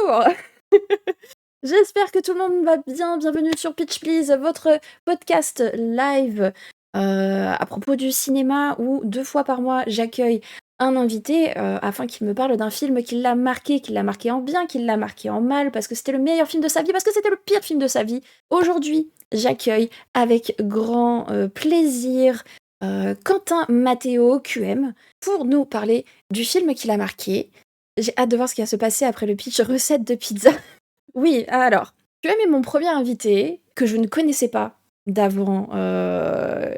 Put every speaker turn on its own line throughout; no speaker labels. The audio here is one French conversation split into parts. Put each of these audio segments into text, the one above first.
bonjour. J'espère que tout le monde va bien. Bienvenue sur Pitch Please, votre podcast live à propos du cinéma où 2 fois par mois j'accueille un invité afin qu'il me parle d'un film qui l'a marqué en bien, qui l'a marqué en mal, parce que c'était le meilleur film de sa vie, parce que c'était le pire film de sa vie. Aujourd'hui, j'accueille avec grand plaisir Quentin Matteo, QM, pour nous parler du film qui l'a marqué. J'ai hâte de voir ce qui va se passer après le pitch recette de pizza. Oui, alors, QM est mon premier invité que je ne connaissais pas d'avant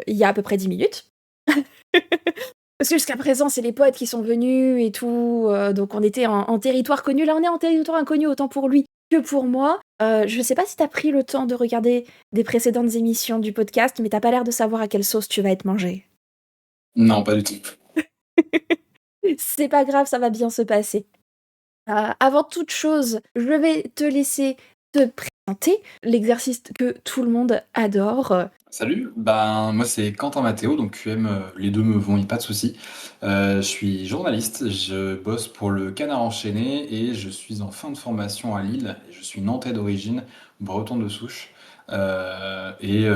il y a à peu près 10 minutes. Parce que jusqu'à présent, c'est les potes qui sont venus et tout, donc on était en territoire connu. Là, on est en territoire inconnu, autant pour lui que pour moi. Je sais pas si t'as pris le temps de regarder des précédentes émissions du podcast, mais t'as pas l'air de savoir à quelle sauce tu vas être mangé.
Non, pas du tout.
C'est pas grave, ça va bien se passer. Avant toute chose, je vais te laisser te présenter, l'exercice que tout le monde adore.
Salut, moi c'est Quentin Matteo, donc QM, les deux me vont, y a pas de souci. Je suis journaliste, je bosse pour le Canard enchaîné et je suis en fin de formation à Lille. Je suis nantais d'origine, breton de souche. Je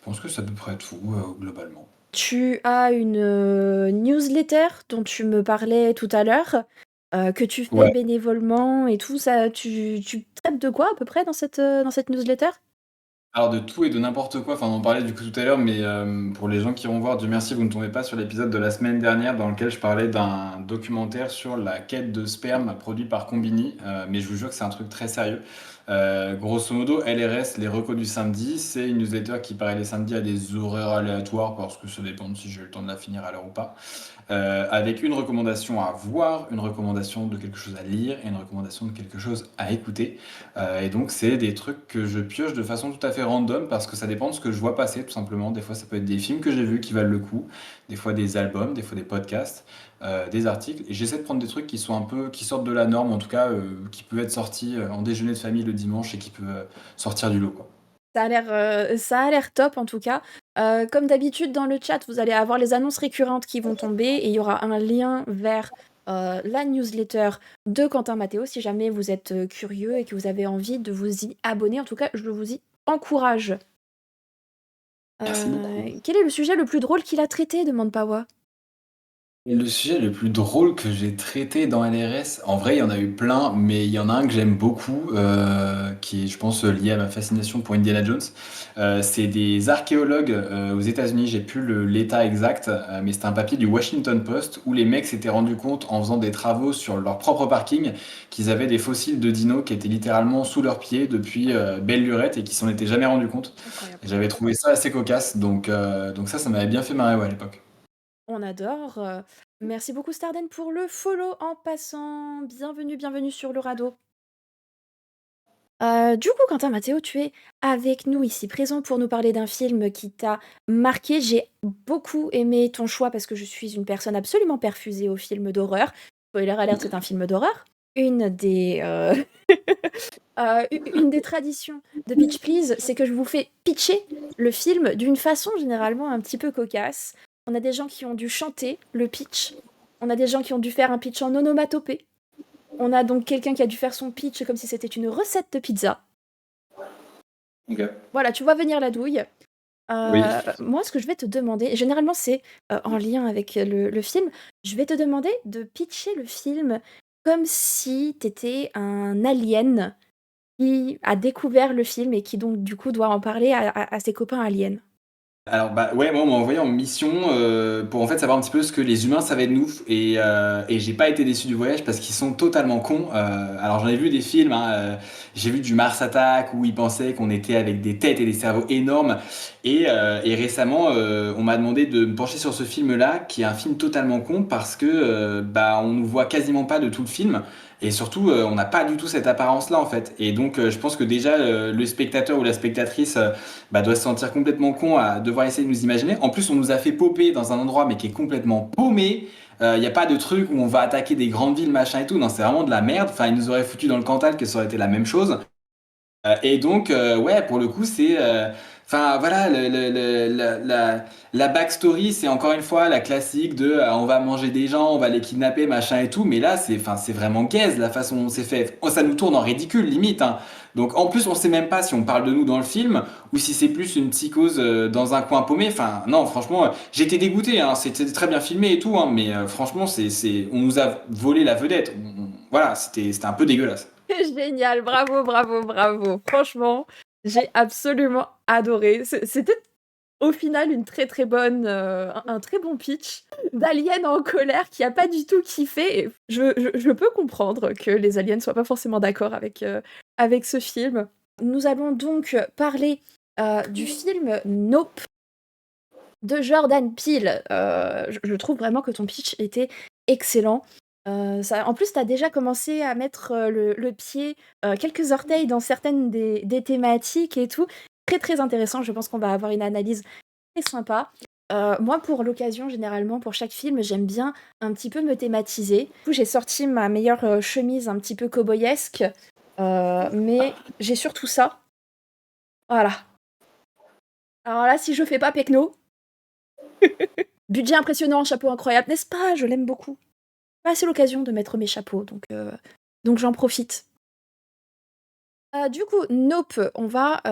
pense que c'est à peu près tout, globalement.
Tu as une newsletter dont tu me parlais tout à l'heure, que tu fais
Ouais.
bénévolement et tout ça. Tu traites de quoi à peu près dans cette newsletter?
Alors de tout et de n'importe quoi, enfin on en parlait du coup tout à l'heure, mais pour les gens qui vont voir, Dieu merci, vous ne tombez pas sur l'épisode de la semaine dernière dans lequel je parlais d'un documentaire sur la quête de sperme produit par Combini, mais je vous jure que c'est un truc très sérieux. Grosso modo, LRS, les recos du samedi, c'est une newsletter qui paraît les samedis à des horaires aléatoires parce que ça dépend de si j'ai le temps de la finir à l'heure ou pas. Avec une recommandation à voir, une recommandation de quelque chose à lire et une recommandation de quelque chose à écouter. Et donc, c'est des trucs que je pioche de façon tout à fait random parce que ça dépend de ce que je vois passer, tout simplement. Des fois, ça peut être des films que j'ai vus qui valent le coup, des fois des albums, des fois des podcasts, des articles. Et j'essaie de prendre des trucs qui sont un peu, qui sortent de la norme, en tout cas, qui peuvent être sortis en déjeuner de famille le dimanche et qui peuvent sortir du lot, quoi.
Ça a l'air top en tout cas. Comme d'habitude dans le chat, vous allez avoir les annonces récurrentes qui vont tomber et il y aura un lien vers la newsletter de Quentin Matteo si jamais vous êtes curieux et que vous avez envie de vous y abonner. En tout cas, je vous y encourage.
Merci beaucoup.
Quel est le sujet le plus drôle qu'il a traité, demande Pawa.
Et le sujet le plus drôle que j'ai traité dans LRS, en vrai, il y en a eu plein, mais il y en a un que j'aime beaucoup, qui est, je pense, lié à ma fascination pour Indiana Jones. C'est des archéologues aux États-Unis, j'ai plus l'état exact, mais c'était un papier du Washington Post où les mecs s'étaient rendus compte en faisant des travaux sur leur propre parking qu'ils avaient des fossiles de dinos qui étaient littéralement sous leurs pieds depuis belle lurette et qui s'en étaient jamais rendus compte.
Incroyable.
Et j'avais trouvé ça assez cocasse, donc ça m'avait bien fait marrer ouais, à l'époque.
On adore. Merci beaucoup Starden pour le follow en passant. Bienvenue, bienvenue sur le radeau. Du coup, Quentin Matteo, tu es avec nous ici, présent pour nous parler d'un film qui t'a marqué. J'ai beaucoup aimé ton choix parce que je suis une personne absolument perfusée aux films d'horreur. Spoiler alert, c'est un film d'horreur. Une des, une des traditions de Pitch Please, c'est que je vous fais pitcher le film d'une façon généralement un petit peu cocasse. On a des gens qui ont dû chanter le pitch. On a des gens qui ont dû faire un pitch en onomatopée. On a donc quelqu'un qui a dû faire son pitch comme si c'était une recette de pizza.
Ok.
Voilà, tu vois venir la douille.
Oui.
Moi, ce que je vais te demander, généralement c'est en lien avec le film, je vais te demander de pitcher le film comme si t'étais un alien qui a découvert le film et qui donc du coup doit en parler à ses copains aliens.
Alors ouais, moi on m'a envoyé en mission pour en fait savoir un petit peu ce que les humains savaient de nous et j'ai pas été déçu du voyage parce qu'ils sont totalement cons. Alors j'en ai vu des films, hein, j'ai vu du Mars Attack où ils pensaient qu'on était avec des têtes et des cerveaux énormes et récemment on m'a demandé de me pencher sur ce film-là qui est un film totalement con parce que on nous voit quasiment pas de tout le film. Et surtout, on n'a pas du tout cette apparence-là en fait. Et donc, je pense que déjà, le spectateur ou la spectatrice doit se sentir complètement con à devoir essayer de nous imaginer. En plus, on nous a fait popper dans un endroit mais qui est complètement paumé. Il n'y a pas de truc où on va attaquer des grandes villes, machin et tout. Non, c'est vraiment de la merde. Enfin, ils nous auraient foutu dans le Cantal que ça aurait été la même chose. Ouais, pour le coup, Enfin, voilà, la backstory, c'est encore une fois la classique de on va manger des gens, on va les kidnapper, machin et tout. Mais là, enfin, c'est vraiment gaze la façon dont c'est fait. Oh, ça nous tourne en ridicule, limite, hein. Donc, en plus, on sait même pas si on parle de nous dans le film ou si c'est plus une psychose dans un coin paumé. Enfin, non, franchement, j'étais dégoûté, hein. C'était très bien filmé et tout, hein, mais franchement, on nous a volé la vedette. Voilà, c'était un peu dégueulasse.
Génial, bravo, bravo, bravo. Franchement, j'ai absolument adoré. C'était au final une très très bonne, un très bon pitch d'alien en colère qui a pas du tout kiffé. Et je peux comprendre que les aliens soient pas forcément d'accord avec ce film. Nous allons donc parler du film Nope de Jordan Peele. Je trouve vraiment que ton pitch était excellent. En plus, tu as déjà commencé à mettre le pied, quelques orteils dans certaines des thématiques et tout. Très très intéressant, je pense qu'on va avoir une analyse très sympa. Moi, pour l'occasion, généralement, pour chaque film, j'aime bien un petit peu me thématiser. Du coup, j'ai sorti ma meilleure chemise un petit peu cowboyesque, mais j'ai surtout ça. Voilà. Alors là, si je fais pas Pecno, budget impressionnant, chapeau incroyable, n'est-ce pas? Je l'aime beaucoup. Pas assez l'occasion de mettre mes chapeaux, donc j'en profite. Du coup, Nope, on va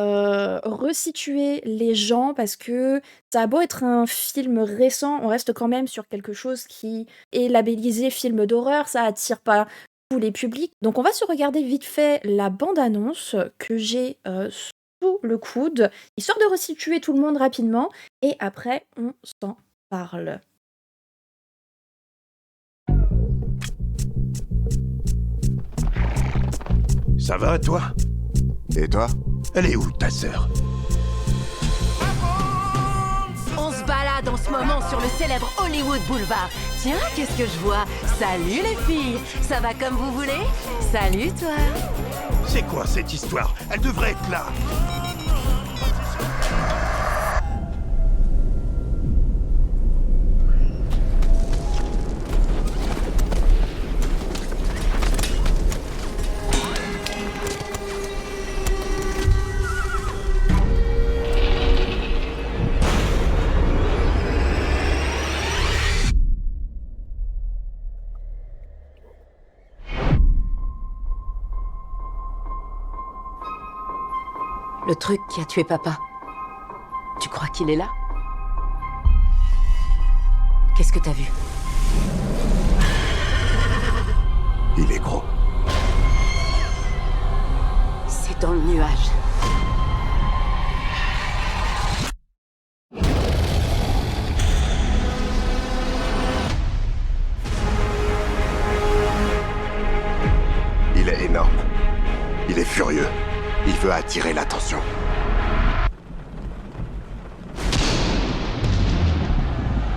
resituer les gens parce que ça a beau être un film récent, on reste quand même sur quelque chose qui est labellisé film d'horreur, ça attire pas tous les publics. Donc on va se regarder vite fait la bande-annonce que j'ai sous le coude, histoire de resituer tout le monde rapidement, et après on s'en parle.
Ça va, toi?
Et toi?
Elle est où, ta sœur?
On se balade en ce moment sur le célèbre Hollywood Boulevard. Tiens, qu'est-ce que je vois? Salut les filles! Ça va comme vous voulez? Salut toi!
C'est quoi cette histoire? Elle devrait être là.
Le truc qui a tué papa. Tu crois qu'il est là? Qu'est-ce que t'as vu?
Il est gros.
C'est dans le nuage.
Il est énorme. Il est furieux. Il veut attirer l'attention.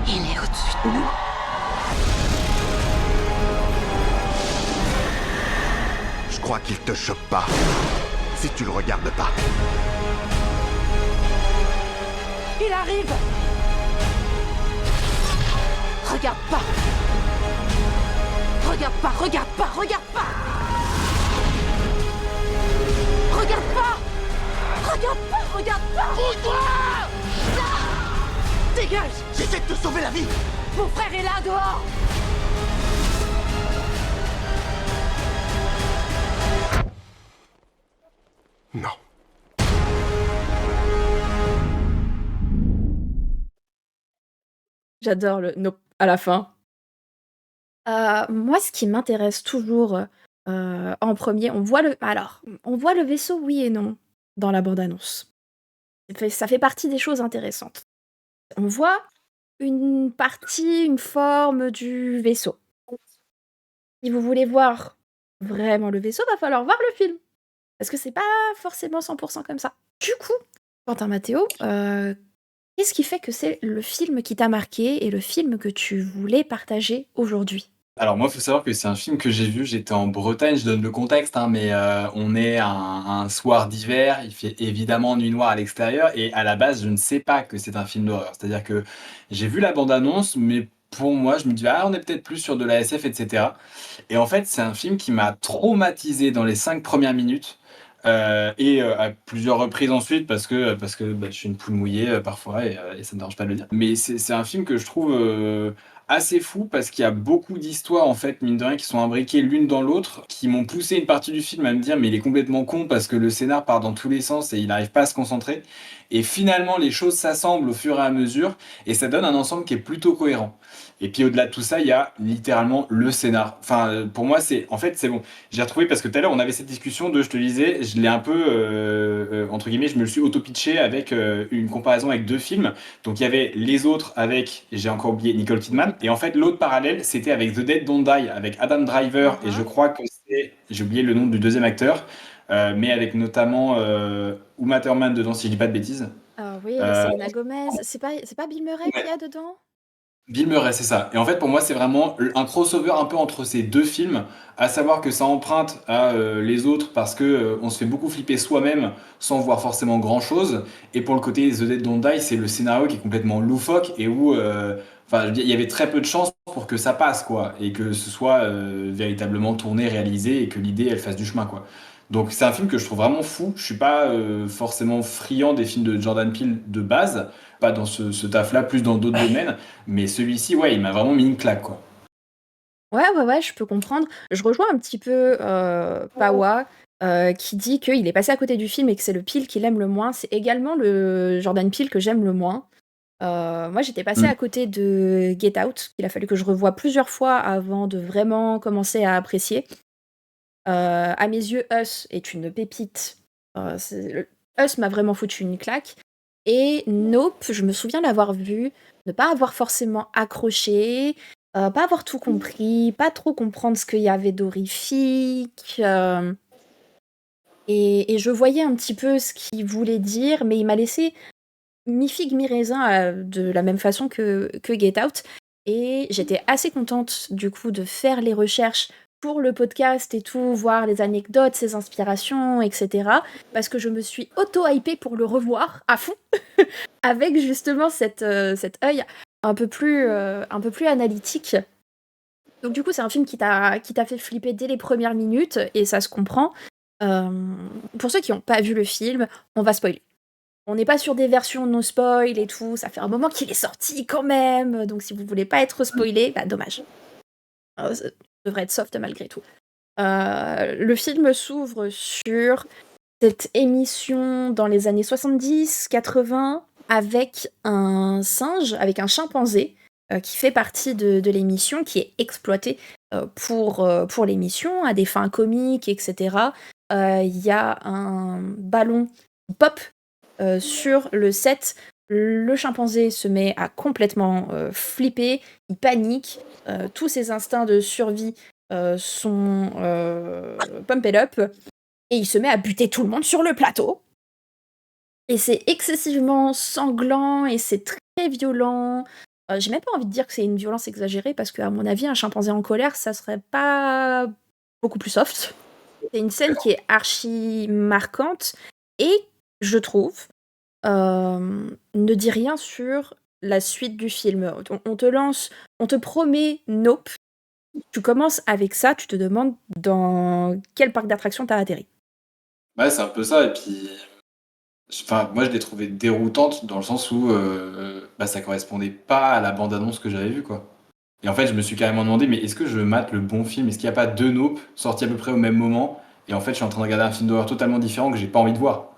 Il est au-dessus de nous.
Je crois qu'il te choque pas. Si tu le regardes pas.
Il arrive! Regarde pas! Regarde pas, regarde pas, regarde pas! Regarde pas! Regarde pas, regarde pas! Bouge-toi! Dégage!
J'essaie de te sauver la vie!
Mon frère est là, dehors!
Non.
J'adore le nope à la fin. Moi, ce qui m'intéresse toujours en premier, on voit le vaisseau, oui et non, dans la bande-annonce. Ça fait partie des choses intéressantes. On voit une partie, une forme du vaisseau. Si vous voulez voir vraiment le vaisseau, va falloir voir le film. Parce que c'est pas forcément 100% comme ça. Du coup, Quentin Matteo, qu'est-ce qui fait que c'est le film qui t'a marqué et le film que tu voulais partager aujourd'hui?
Alors moi, il faut savoir que c'est un film que j'ai vu, j'étais en Bretagne, je donne le contexte, hein, mais on est un soir d'hiver, il fait évidemment nuit noire à l'extérieur, et à la base, je ne sais pas que c'est un film d'horreur. C'est-à-dire que j'ai vu la bande-annonce, mais pour moi, je me dis, ah, on est peut-être plus sur de la SF, etc. Et en fait, c'est un film qui m'a traumatisé dans les 5 premières minutes. Et à plusieurs reprises ensuite parce que bah, je suis une poule mouillée parfois et ça ne me dérange pas de le dire. Mais c'est un film que je trouve assez fou parce qu'il y a beaucoup d'histoires en fait mine de rien qui sont imbriquées l'une dans l'autre qui m'ont poussé une partie du film à me dire mais il est complètement con parce que le scénar part dans tous les sens et il n'arrive pas à se concentrer. Et finalement les choses s'assemblent au fur et à mesure et ça donne un ensemble qui est plutôt cohérent. Et puis au-delà de tout ça, il y a littéralement le scénar. Enfin, pour moi, c'est bon. J'ai retrouvé parce que tout à l'heure on avait cette discussion de, je te disais, je l'ai un peu entre guillemets, je me le suis auto-pitché avec une comparaison avec deux films. Donc il y avait Les Autres avec, j'ai encore oublié, Nicole Kidman, et en fait l'autre parallèle c'était avec The Dead Don't Die avec Adam Driver et je
Mhm.
crois que j'ai oublié le nom du deuxième acteur, mais avec notamment Uma Thurman dedans si je dis pas de bêtises.
Ah oui,
Euh,
Selena Gomez. C'est pas Bill Murray qu'il y a dedans?
Bill Murray, c'est ça. Et en fait, pour moi, c'est vraiment un crossover un peu entre ces deux films, à savoir que ça emprunte à les autres parce que on se fait beaucoup flipper soi-même sans voir forcément grand-chose. Et pour le côté The Dead Don't Die, c'est le scénario qui est complètement loufoque et où, enfin, je veux dire, il y avait très peu de chances pour que ça passe, quoi, et que ce soit véritablement tourné, réalisé et que l'idée, elle fasse du chemin, quoi. Donc c'est un film que je trouve vraiment fou. Je suis pas forcément friand des films de Jordan Peele de base, pas dans ce taf-là, plus dans d'autres domaines. Mais celui-ci, ouais, il m'a vraiment mis une claque, quoi.
Ouais, ouais, ouais, je peux comprendre. Je rejoins un petit peu Pawa, qui dit qu'il est passé à côté du film et que c'est le Peele qu'il aime le moins. C'est également le Jordan Peele que j'aime le moins. Moi, j'étais passée
Mm.
à côté de Get Out, qu'il a fallu que je revoie plusieurs fois avant de vraiment commencer à apprécier. À mes yeux, Us est une pépite. Us m'a vraiment foutu une claque. Et Nope, je me souviens l'avoir vu, ne pas avoir forcément accroché, pas avoir tout compris, pas trop comprendre ce qu'il y avait d'horrifique. Et je voyais un petit peu ce qu'il voulait dire, mais il m'a laissé mi-figue, mi-raisin de la même façon que Get Out. Et j'étais assez contente du coup de faire les recherches pour le podcast et tout, voir les anecdotes, ses inspirations, etc. Parce que je me suis auto-hypée pour le revoir à fond, avec justement cet œil un peu plus analytique. Donc du coup, c'est un film qui t'a fait flipper dès les premières minutes, et ça se comprend. Euh, pour ceux qui n'ont pas vu le film, on va spoiler. On n'est pas sur des versions no spoil et tout, ça fait un moment qu'il est sorti quand même, donc si vous voulez pas être spoilé, bah dommage. Ça devrait être soft malgré tout. Le film s'ouvre sur cette émission dans les années 70-80 avec un singe, avec un chimpanzé qui fait partie de l'émission, qui est exploité pour l'émission à des fins comiques, etc. Il y a un ballon qui pop sur le set. Le chimpanzé se met à complètement flipper, il panique, tous ses instincts de survie sont pumped up, et il se met à buter tout le monde sur le plateau. Et c'est excessivement sanglant et c'est très violent. J'ai même pas envie de dire que c'est une violence exagérée parce qu'à mon avis, un chimpanzé en colère, ça serait pas beaucoup plus soft. C'est une scène qui est archi marquante et, je trouve, ne dit rien sur la suite du film. On te lance, on te promet Nope. Tu commences avec ça, tu te demandes dans quel parc d'attractions t'as atterri.
Ouais, c'est un peu ça. Et puis, enfin, moi, je l'ai trouvé déroutante dans le sens où bah, ça correspondait pas à la bande-annonce que j'avais vue, quoi. Et en fait, je me suis carrément demandé, mais est-ce que je mate le bon film? Est-ce qu'il n'y a pas deux Nope sortis à peu près au même moment? Et en fait, je suis en train de regarder un film d'horreur totalement différent que j'ai pas envie de voir.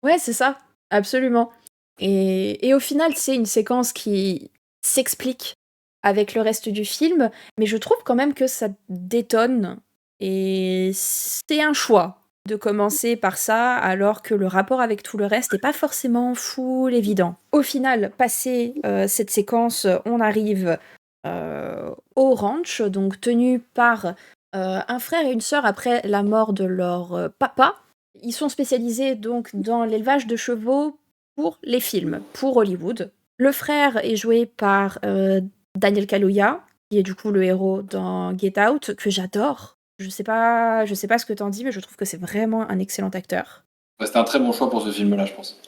Ouais, c'est ça, absolument. Et au final, c'est une séquence qui s'explique avec le reste du film, mais je trouve quand même que ça détonne. Et c'est un choix de commencer par ça, alors que le rapport avec tout le reste n'est pas forcément full évident. Au final, passé cette séquence, on arrive au ranch, donc tenu par un frère et une sœur après la mort de leur papa. Ils sont spécialisés donc dans l'élevage de chevaux pour les films, pour Hollywood. Le frère est joué par Daniel Kaluuya, qui est du coup le héros dans Get Out, que j'adore. Je sais pas ce que t'en dis, mais je trouve que c'est vraiment un excellent acteur.
Ouais, c'était un très bon choix pour ce film-là, je pense.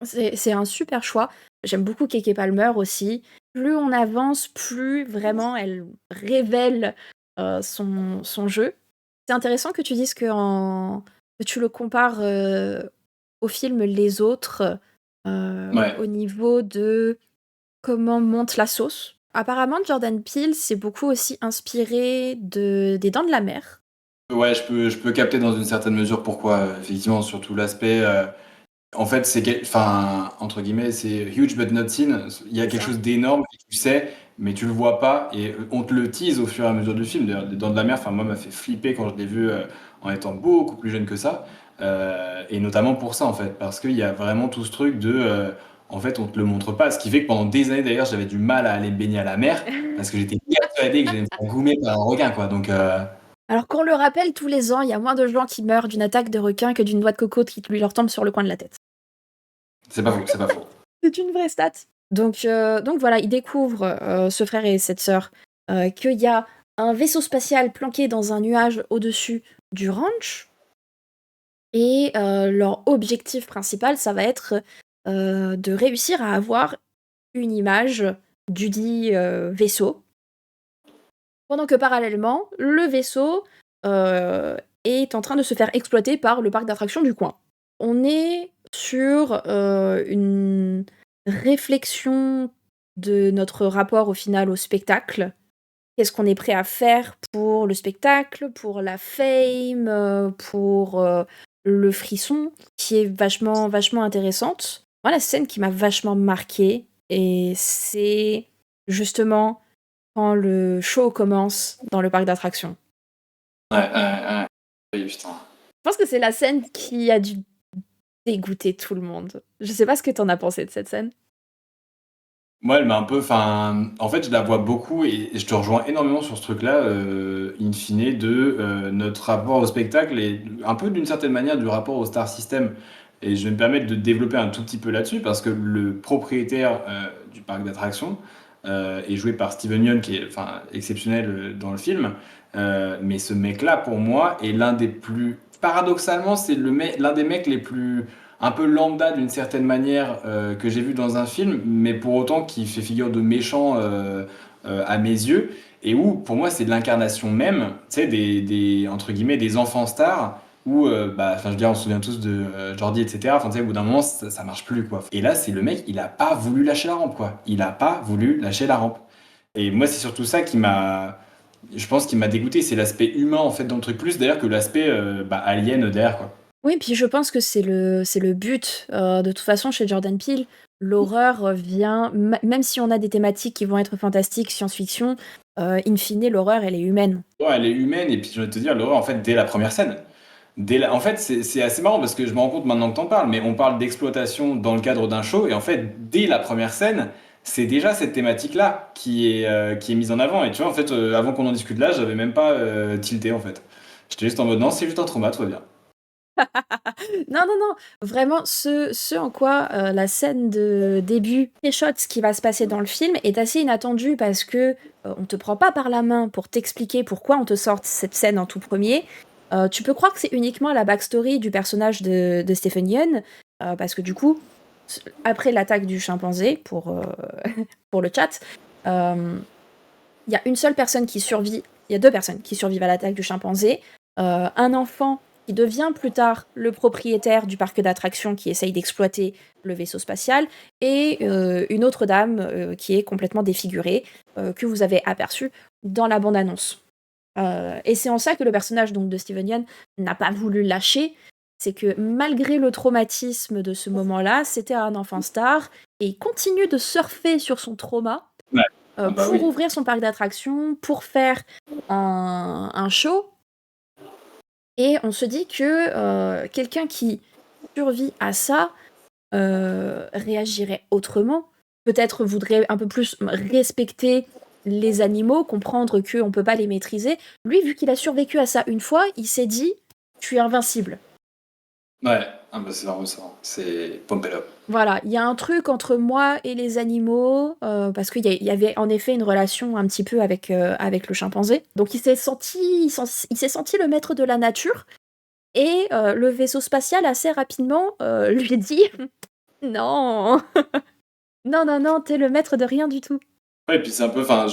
C'est un super choix. J'aime beaucoup Keke Palmer aussi. Plus on avance, plus vraiment elle révèle son jeu. C'est intéressant que tu dises que que tu le compares au film Les Autres
Ouais.
au niveau de comment monte la sauce. Apparemment, Jordan Peele s'est beaucoup aussi inspiré des Dents de la Mer.
Ouais, je peux capter dans une certaine mesure pourquoi, effectivement, surtout l'aspect. En fait, enfin, entre guillemets, c'est huge but not seen. Il y a
C'est
quelque
ça.
chose d'énorme que tu sais, mais tu le vois pas, et on te le tease au fur et à mesure du film. D'ailleurs, Les Dents de la Mer, enfin, moi, m'a fait flipper quand je l'ai vu en étant beaucoup plus jeune que ça. Et notamment pour ça, en fait, parce qu'il y a vraiment tout ce truc de. En fait, on te le montre pas. Ce qui fait que pendant des années, d'ailleurs, j'avais du mal à aller me baigner à la mer, parce que j'étais persuadé que j'allais me faire goumer par un requin, quoi. Donc.
Alors qu'on le rappelle, tous les ans, il y a moins de gens qui meurent d'une attaque de requin que d'une noix de coco qui lui leur tombe sur le coin de la tête.
C'est pas faux, c'est pas faux.
C'est une vraie stat. Donc voilà, il découvre, ce frère et cette sœur, qu'il y a un vaisseau spatial planqué dans un nuage au-dessus du ranch. Et leur objectif principal, ça va être de réussir à avoir une image du dit vaisseau. Pendant que parallèlement, le vaisseau est en train de se faire exploiter par le parc d'attractions du coin. On est sur une réflexion de notre rapport au final au spectacle. Qu'est-ce qu'on est prêt à faire pour le spectacle, pour la fame, pour le frisson, qui est vachement, vachement intéressante. Moi, la scène qui m'a vachement marquée, et c'est justement quand le show commence dans le parc d'attractions.
Ouais. Oui, putain.
Je pense que c'est la scène qui a dû dégoûter tout le monde. Je sais pas ce que t'en as pensé de cette scène.
Moi, elle m'a un peu. Enfin, en fait, je la vois beaucoup et je te rejoins énormément sur ce truc-là, in fine, de notre rapport au spectacle et un peu d'une certaine manière du rapport au star system. Et je vais me permettre de développer un tout petit peu là-dessus parce que le propriétaire du parc d'attractions est joué par Steven Yeun, qui est enfin, exceptionnel dans le film. Mais ce mec-là, pour moi, est l'un des plus. Paradoxalement, c'est l'un des mecs les plus un peu lambda d'une certaine manière que j'ai vu dans un film, mais pour autant qui fait figure de méchant à mes yeux, et où pour moi c'est l'incarnation même, tu sais, entre guillemets, des enfants stars, où, bah, enfin, je veux dire, on se souvient tous de Jordi, etc. Enfin, tu sais, au bout d'un moment, ça marche plus, quoi. Et là, c'est le mec, il a pas voulu lâcher la rampe, quoi. Il a pas voulu lâcher la rampe. Et moi, c'est surtout ça qui m'a, je pense, qui m'a dégoûté, c'est l'aspect humain, en fait, dans le truc, plus d'ailleurs que l'aspect bah, alien derrière, quoi.
Oui, puis je pense que c'est le but. De toute façon, chez Jordan Peele, l'horreur vient, même si on a des thématiques qui vont être fantastiques, science-fiction, in fine, l'horreur, elle est humaine.
Ouais, elle est humaine, et puis je vais te dire, l'horreur, en fait, dès la première scène. En fait, c'est assez marrant parce que je me rends compte maintenant que t'en parles, mais on parle d'exploitation dans le cadre d'un show, et en fait, dès la première scène, c'est déjà cette thématique-là qui est mise en avant. Et tu vois, en fait, avant qu'on en discute là, j'avais même pas tilté, en fait. J'étais juste en mode, non, c'est juste un trauma, tout va bien.
Non, non, non, vraiment, ce en quoi la scène de début, les shots, ce qui va se passer dans le film, est assez inattendu parce que on te prend pas par la main pour t'expliquer pourquoi on te sort cette scène en tout premier. Tu peux croire que c'est uniquement la backstory du personnage de Stephen Yeun, parce que du coup, après l'attaque du chimpanzé, pour le chat, il y a une seule personne qui survit, il y a deux personnes qui survivent à l'attaque du chimpanzé, un enfant qui devient plus tard le propriétaire du parc d'attractions qui essaye d'exploiter le vaisseau spatial, et une autre dame qui est complètement défigurée, que vous avez aperçue dans la bande-annonce. Et c'est en ça que le personnage donc, de Steven Yeun n'a pas voulu lâcher, c'est que malgré le traumatisme de ce moment-là, c'était un enfant star, et il continue de surfer sur son trauma
Ouais. Ah bah
pour
oui.
ouvrir son parc d'attractions, pour faire un show. Et on se dit que quelqu'un qui survit à ça réagirait autrement. Peut-être voudrait un peu plus respecter les animaux, comprendre qu'on ne peut pas les maîtriser. Lui, vu qu'il a survécu à ça une fois, il s'est dit « je suis invincible ».
Ouais, ah bah c'est vraiment ça. C'est pump it up.
Voilà, il y a un truc entre moi et les animaux, parce qu'il y avait en effet une relation un petit peu avec le chimpanzé. Donc il s'est senti le maître de la nature, et le vaisseau spatial assez rapidement lui dit « non, non, non, non, t'es le maître de rien du tout ».
Ouais, et puis c'est un peu, enfin,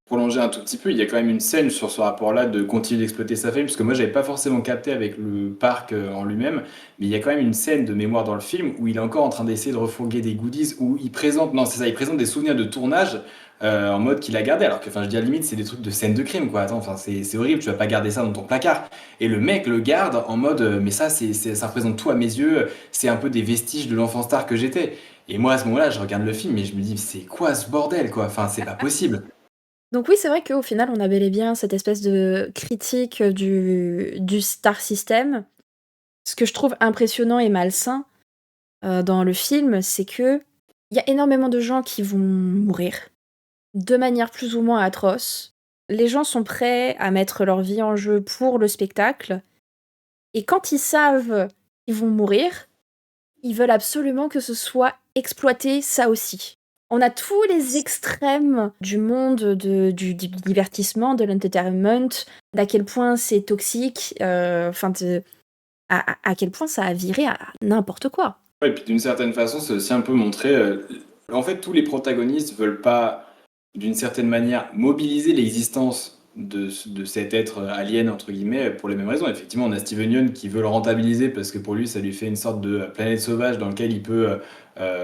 prolonger un tout petit peu, il y a quand même une scène sur ce rapport-là de continuer d'exploiter sa famille, parce que moi j'avais pas forcément capté avec le parc en lui-même, mais il y a quand même une scène de mémoire dans le film où il est encore en train d'essayer de refourguer des goodies, où il présente, non c'est ça, il présente des souvenirs de tournage en mode qu'il a gardé, alors que, enfin je dis à la limite, c'est des trucs de scène de crime, quoi. Attends, enfin c'est horrible, tu vas pas garder ça dans ton placard. Et le mec le garde en mode, mais ça, ça représente tout à mes yeux, c'est un peu des vestiges de l'enfant star que j'étais. Et moi à ce moment-là, je regarde le film et je me dis, c'est quoi ce bordel, quoi? Enfin, c'est pas possible.
Donc oui, c'est vrai qu'au final, on a bel et bien cette espèce de critique du star system. Ce que je trouve impressionnant et malsain dans le film, c'est que il y a énormément de gens qui vont mourir de manière plus ou moins atroce. Les gens sont prêts à mettre leur vie en jeu pour le spectacle. Et quand ils savent qu'ils vont mourir, ils veulent absolument que ce soit exploité, ça aussi. On a tous les extrêmes du monde du divertissement, de l'entertainment, d'à quel point c'est toxique, à quel point ça a viré à n'importe quoi.
Ouais, et puis d'une certaine façon, c'est aussi un peu montrer. En fait, tous les protagonistes veulent pas, d'une certaine manière, mobiliser l'existence de cet être alien, entre guillemets, pour les mêmes raisons. Effectivement, on a Steven Yeun qui veut le rentabiliser parce que pour lui, ça lui fait une sorte de planète sauvage dans lequel il peut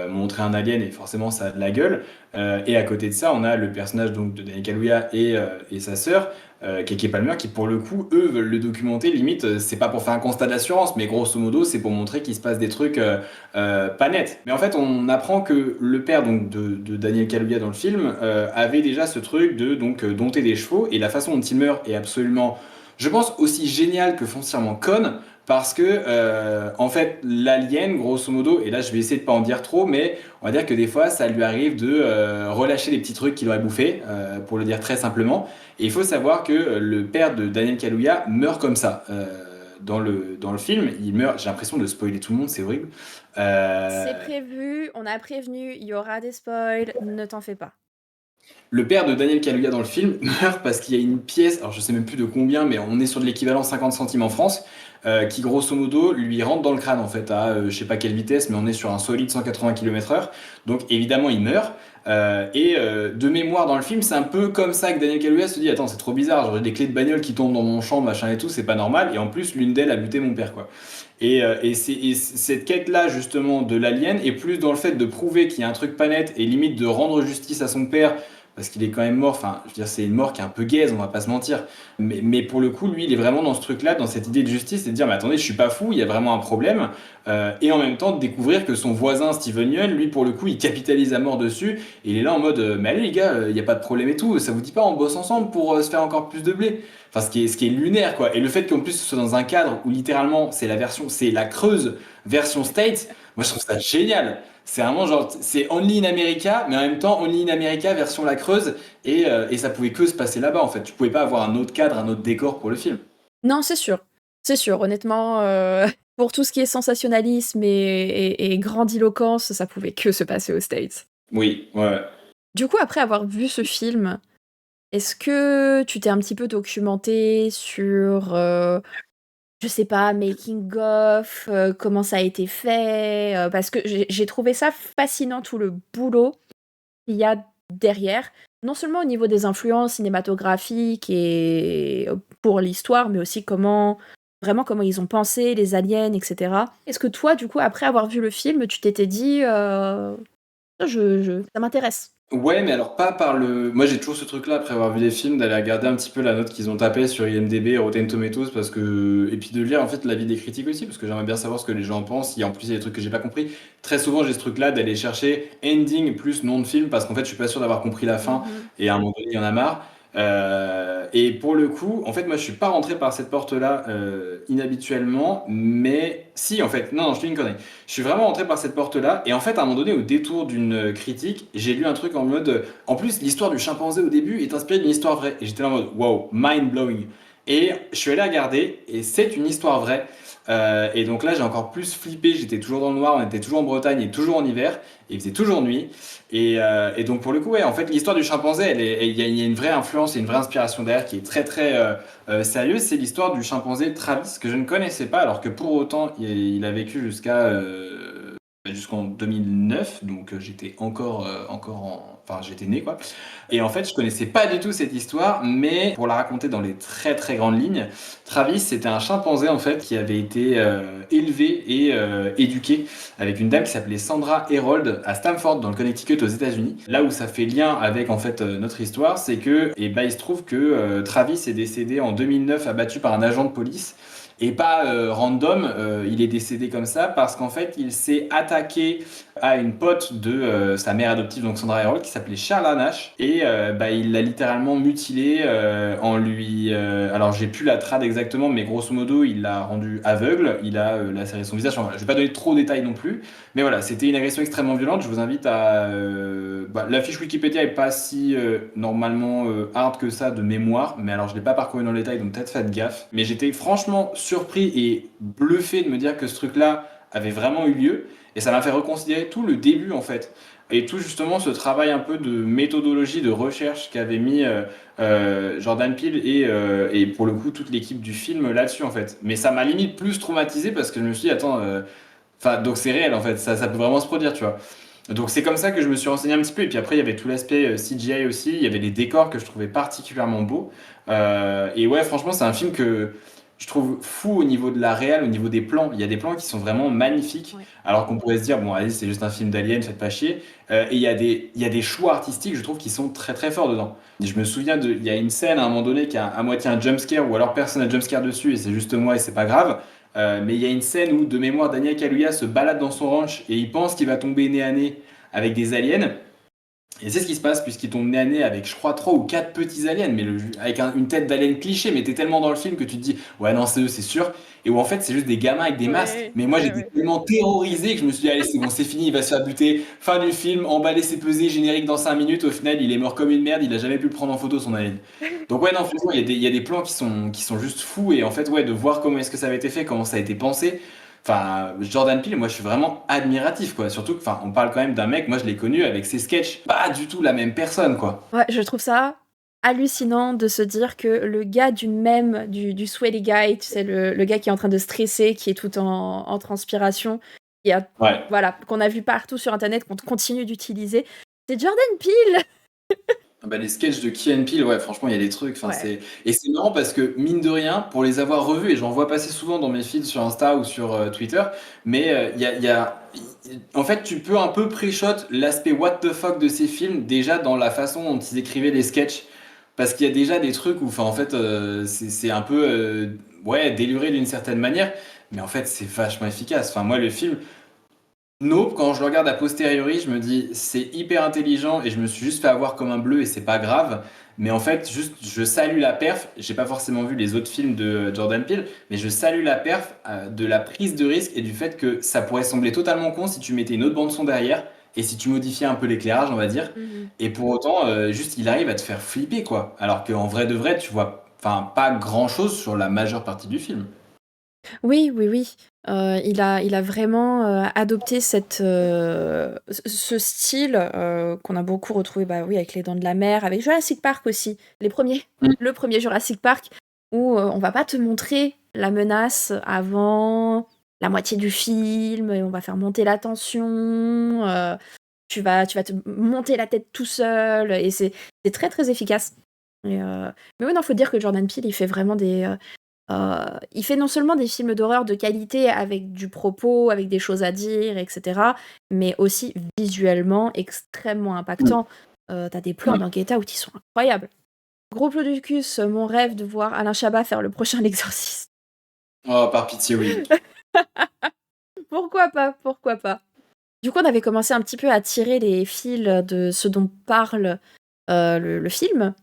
montrer un alien et forcément, ça a de la gueule. Et à côté de ça, on a le personnage donc, de Daniel Kaluuya et sa sœur. Keke Palmer qui pour le coup eux veulent le documenter limite c'est pas pour faire un constat d'assurance mais grosso modo c'est pour montrer qu'il se passe des trucs pas nets mais en fait on apprend que le père donc de Daniel Kaluuya dans le film avait déjà ce truc de donc dompter des chevaux et la façon dont il meurt est absolument je pense aussi génial que foncièrement conne parce que en fait l'alien grosso modo et là je vais essayer de pas en dire trop mais on va dire que des fois ça lui arrive de relâcher des petits trucs qu'il aurait bouffé pour le dire très simplement et il faut savoir que le père de Daniel Kaluuya meurt comme ça. Dans le film, il meurt. J'ai l'impression de spoiler tout le monde, c'est horrible.
C'est prévu, on a prévenu, il y aura des spoils, ne t'en fais pas.
Le père de Daniel Kaluuya dans le film meurt parce qu'il y a une pièce, alors je sais même plus de combien, mais on est sur de l'équivalent 50 centimes en France, qui grosso modo lui rentre dans le crâne en fait à je sais pas quelle vitesse, mais on est sur un solide 180 km/h. Donc évidemment il meurt. De mémoire dans le film, c'est un peu comme ça que Daniel Kaluuya se dit attends c'est trop bizarre, j'aurais des clés de bagnole qui tombent dans mon champ, machin et tout, c'est pas normal. Et en plus l'une d'elles a buté mon père quoi. Et cette quête-là, justement, de l'alien, est plus dans le fait de prouver qu'il y a un truc pas net et limite de rendre justice à son père, parce qu'il est quand même mort. Enfin, je veux dire, c'est une mort qui est un peu gaze, on va pas se mentir. Mais pour le coup, lui, il est vraiment dans ce truc-là, dans cette idée de justice, et de dire, mais attendez, je suis pas fou, il y a vraiment un problème. Et en même temps, de découvrir que son voisin, Steven Yeun, lui, pour le coup, il capitalise à mort dessus, et il est là en mode, mais allez les gars, il y a pas de problème et tout, ça vous dit pas, on bosse ensemble pour se faire encore plus de blé. Enfin, ce qui est lunaire, quoi. Et le fait qu'en plus ce soit dans un cadre où littéralement c'est la Creuse version States, moi je trouve ça génial. C'est vraiment genre, c'est Only in America, mais en même temps Only in America version la Creuse, et ça pouvait que se passer là-bas en fait. Tu pouvais pas avoir un autre cadre, un autre décor pour le film.
Non, c'est sûr. C'est sûr, honnêtement, pour tout ce qui est sensationnalisme et grandiloquence, ça pouvait que se passer aux States.
Oui, ouais.
Du coup, après avoir vu ce film, est-ce que tu t'es un petit peu documenté sur, je sais pas, making of, comment ça a été fait? Parce que j'ai trouvé ça fascinant, tout le boulot qu'il y a derrière. Non seulement au niveau des influences cinématographiques et pour l'histoire, mais aussi comment ils ont pensé, les aliens, etc. Est-ce que toi, du coup, après avoir vu le film, tu t'étais dit, ça m'intéresse?
Ouais, mais alors pas par le. Moi j'ai toujours ce truc-là après avoir vu des films d'aller regarder un petit peu la note qu'ils ont tapée sur IMDb, Rotten Tomatoes, parce que. Et puis de lire en fait l'avis des critiques aussi, parce que j'aimerais bien savoir ce que les gens en pensent. En plus il y a des trucs que j'ai pas compris. Très souvent j'ai ce truc-là d'aller chercher ending plus nom de film, parce qu'en fait je suis pas sûr d'avoir compris la fin, et à un moment donné il y en a marre. Et pour le coup, en fait, moi, je suis pas rentré par cette porte-là inhabituellement, mais si, en fait, non, je te dis une connerie. Je suis vraiment rentré par cette porte-là, et en fait, à un moment donné, au détour d'une critique, j'ai lu un truc en mode. En plus, l'histoire du chimpanzé au début est inspirée d'une histoire vraie, et j'étais là en mode wow, mind blowing. Et je suis allé regarder, et c'est une histoire vraie. Et donc là, j'ai encore plus flippé. J'étais toujours dans le noir, on était toujours en Bretagne et toujours en hiver, et il faisait toujours nuit. Et donc pour le coup, ouais, en fait, l'histoire du chimpanzé, il y a une vraie influence et une vraie inspiration derrière qui est très très sérieuse. C'est l'histoire du chimpanzé Travis que je ne connaissais pas, alors que pour autant, il a vécu jusqu'en 2009, donc j'étais encore enfin j'étais né quoi. Et en fait, je connaissais pas du tout cette histoire, mais pour la raconter dans les très très grandes lignes, Travis, c'était un chimpanzé en fait qui avait été élevé et éduqué avec une dame qui s'appelait Sandra Herold à Stamford dans le Connecticut aux États-Unis. Là où ça fait lien avec en fait notre histoire, c'est que il se trouve que Travis est décédé en 2009 abattu par un agent de police. Et pas random, il est décédé comme ça parce qu'en fait il s'est attaqué à une pote de sa mère adoptive, donc Sandra Herold, qui s'appelait Charla Nash, et il l'a littéralement mutilée en lui. Alors j'ai plus la trad exactement, mais grosso modo il l'a rendu aveugle, il a lacéré son visage. Enfin, je vais pas donner trop de détails non plus, mais voilà, c'était une agression extrêmement violente. Je vous invite à. La fiche Wikipédia est pas si normalement hard que ça de mémoire, mais alors je l'ai pas parcouru dans le détail, donc peut-être faites gaffe. Mais j'étais franchement surpris et bluffé de me dire que ce truc-là avait vraiment eu lieu. Et ça m'a fait reconsidérer tout le début en fait. Et tout justement ce travail un peu de méthodologie, de recherche qu'avait mis Jordan Peele et pour le coup toute l'équipe du film là-dessus en fait. Mais ça m'a limite plus traumatisé parce que je me suis dit, attends, donc c'est réel en fait, ça peut vraiment se produire, tu vois. Donc c'est comme ça que je me suis renseigné un petit peu. Et puis après, il y avait tout l'aspect CGI aussi. Il y avait les décors que je trouvais particulièrement beaux. Et ouais, franchement, c'est un film que je trouve fou au niveau de la réal, au niveau des plans. Il y a des plans qui sont vraiment magnifiques.
Ouais.
Alors qu'on pourrait se dire, bon, allez, c'est juste un film d'Alien, faites pas chier. Et il y a des choix artistiques, je trouve, qui sont très très forts dedans. Et je me souviens il y a une scène à un moment donné qui a à moitié un jumpscare, ou alors personne n'a jumpscare dessus, et c'est juste moi, et c'est pas grave. Mais il y a une scène où, de mémoire, Daniel Kaluuya se balade dans son ranch et il pense qu'il va tomber nez à nez avec des aliens. Et c'est ce qui se passe puisqu'il tombe nez à nez avec, je crois, 3 ou 4 petits aliens, mais avec une tête d'alien cliché, mais t'es tellement dans le film que tu te dis, ouais, non, c'est eux, c'est sûr. Et où en fait, c'est juste des gamins avec des masques.
Ouais,
Mais moi,
ouais,
j'étais
ouais.
tellement terrorisé que je me suis dit, allez, c'est bon, c'est fini, il va se faire buter. Fin du film, emballer ses pesées, générique dans 5 minutes. Au final, il est mort comme une merde, il a jamais pu le prendre en photo, son alien. Donc, ouais, non, franchement, il y a des plans qui sont juste fous. Et en fait, ouais, de voir comment est-ce que ça avait été fait, comment ça a été pensé. Enfin, Jordan Peele, moi je suis vraiment admiratif, quoi. Surtout que, enfin, on parle quand même d'un mec, moi je l'ai connu avec ses sketchs, pas du tout la même personne, quoi.
Ouais, je trouve ça hallucinant de se dire que le gars du mème, du sweaty guy, tu sais, le gars qui est en train de stresser, qui est tout en transpiration,
Ouais.
voilà, qu'on a vu partout sur Internet, qu'on continue d'utiliser, c'est Jordan Peele.
Ah bah, les sketchs de Key and Peele, ouais, franchement, il y a des trucs. Enfin,
Ouais.
et c'est marrant parce que, mine de rien, pour les avoir revus, et j'en vois passer souvent dans mes feeds sur Insta ou sur Twitter, mais en fait, tu peux un peu pré-shot l'aspect what the fuck de ces films déjà dans la façon dont ils écrivaient les sketchs. Parce qu'il y a déjà des trucs où, enfin, en fait, c'est un peu, ouais, déluré d'une certaine manière, mais en fait, c'est vachement efficace. Enfin, moi, le film. Nope, quand je le regarde a posteriori, je me dis c'est hyper intelligent et je me suis juste fait avoir comme un bleu et c'est pas grave. Mais en fait, juste je salue la perf. J'ai pas forcément vu les autres films de Jordan Peele, mais je salue la perf de la prise de risque et du fait que ça pourrait sembler totalement con si tu mettais une autre bande son derrière et si tu modifiais un peu l'éclairage, on va dire.
Mhm.
Et pour autant, juste il arrive à te faire flipper quoi. Alors qu'en vrai de vrai, tu vois, enfin pas grand chose sur la majeure partie du film.
Oui, oui, oui. Il a vraiment adopté ce style qu'on a beaucoup retrouvé bah, oui, avec Les Dents de la Mer, avec Jurassic Park aussi, les premiers.
Mm.
Le premier Jurassic Park, où on va pas te montrer la menace avant la moitié du film, et on va faire monter la tension, tu vas te monter la tête tout seul, et c'est très très efficace. Mais oui, non, faut dire que Jordan Peele, il fait vraiment il fait non seulement des films d'horreur de qualité avec du propos, avec des choses à dire, etc., mais aussi visuellement extrêmement impactant. T'as des plans dans Get Out qui sont incroyables. Gros Plodicus, mon rêve de voir Alain Chabat faire le prochain L'Exorciste.
Oh, par pitié, oui.
Pourquoi pas, pourquoi pas. Du coup, on avait commencé un petit peu à tirer les fils de ce dont parle le film.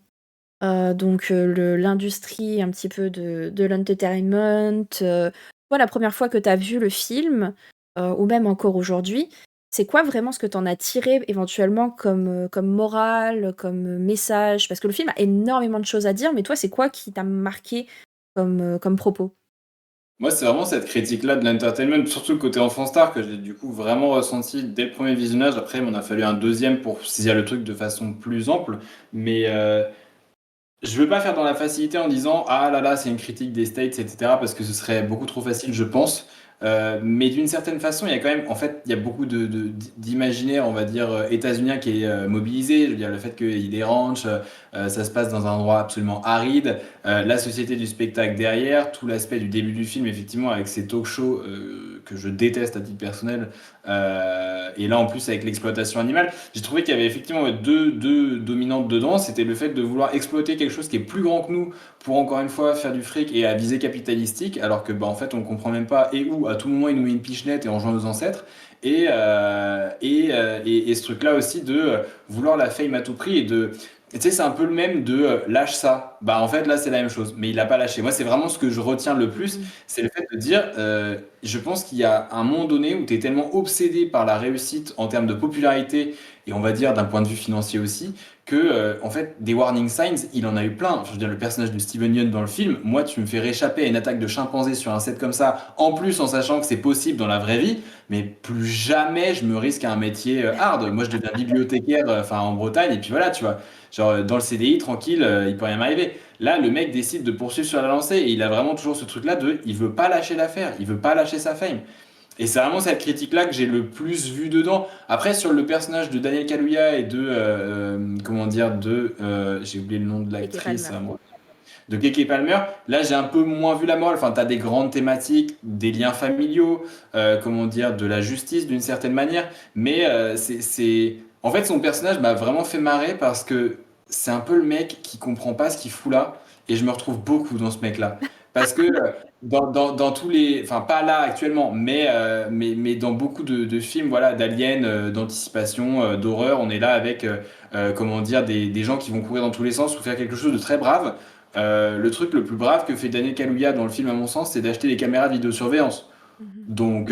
Donc l'industrie un petit peu de l'entertainment. Toi, la première fois que tu as vu le film, ou même encore aujourd'hui, c'est quoi vraiment ce que tu en as tiré éventuellement comme morale, comme message? Parce que le film a énormément de choses à dire, mais toi, c'est quoi qui t'a marqué comme propos?
Moi, c'est vraiment cette critique-là de l'entertainment, surtout le côté enfant star, que j'ai du coup vraiment ressenti dès le premier visionnage. Après, il m'en a fallu un deuxième pour saisir le truc de façon plus ample. Mais je veux pas faire dans la facilité en disant ah là là, c'est une critique des States, etc. parce que ce serait beaucoup trop facile, je pense. Mais d'une certaine façon, il y a quand même, en fait, il y a beaucoup d'imaginaire, on va dire, états-unien qui est mobilisé. Je veux dire, le fait qu'il y ait des ranchs, ça se passe dans un endroit absolument aride. La société du spectacle derrière, tout l'aspect du début du film, effectivement, avec ces talk shows que je déteste à titre personnel. Et là, en plus, avec l'exploitation animale, j'ai trouvé qu'il y avait effectivement deux dominantes dedans. C'était le fait de vouloir exploiter quelque chose qui est plus grand que nous pour encore une fois faire du fric et à visée capitalistique, alors que bah, en fait on comprend même pas et où à tout moment il nous met une pichenette et on joue à nos ancêtres. Et ce truc-là aussi de vouloir la fame à tout prix et de. Tu sais, c'est un peu le même de lâche ça. Bah en fait là c'est la même chose, mais il l'a pas lâché. Moi c'est vraiment ce que je retiens le plus,
Mhm.
c'est le fait de dire, je pense qu'il y a un moment donné où tu es tellement obsédé par la réussite en termes de popularité et on va dire d'un point de vue financier aussi, que en fait des warning signs il en a eu plein. Je veux dire le personnage de Steven Yeun dans le film, moi tu me fais réchapper à une attaque de chimpanzé sur un set comme ça, en plus en sachant que c'est possible dans la vraie vie, mais plus jamais je me risque à un métier hard. Moi je deviens bibliothécaire enfin en Bretagne et puis voilà tu vois, genre dans le CDI tranquille, il peut rien m'arriver. Là le mec décide de poursuivre sur la lancée et il a vraiment toujours ce truc là de il veut pas lâcher l'affaire, il veut pas lâcher sa fame. Et c'est vraiment cette critique-là que j'ai le plus vu dedans. Après, sur le personnage de Daniel Kaluuya et comment dire, j'ai oublié le nom de
Keke
l'actrice,
Palmer.
moi, de Keke Palmer, là j'ai un peu moins vu la morale. Enfin, t'as des grandes thématiques, des liens familiaux, comment dire, de la justice d'une certaine manière. Mais en fait, son personnage m'a vraiment fait marrer parce que c'est un peu le mec qui comprend pas ce qu'il fout là. Et je me retrouve beaucoup dans ce mec-là. Parce que dans tous les. Enfin, pas là actuellement, mais dans beaucoup de films voilà, d'aliens, d'anticipation, d'horreur, on est là avec, comment dire, des gens qui vont courir dans tous les sens ou faire quelque chose de très brave. Le truc le plus brave que fait Daniel Kaluuya dans le film, à mon sens, c'est d'acheter des caméras de vidéosurveillance.
Mhm.
Donc,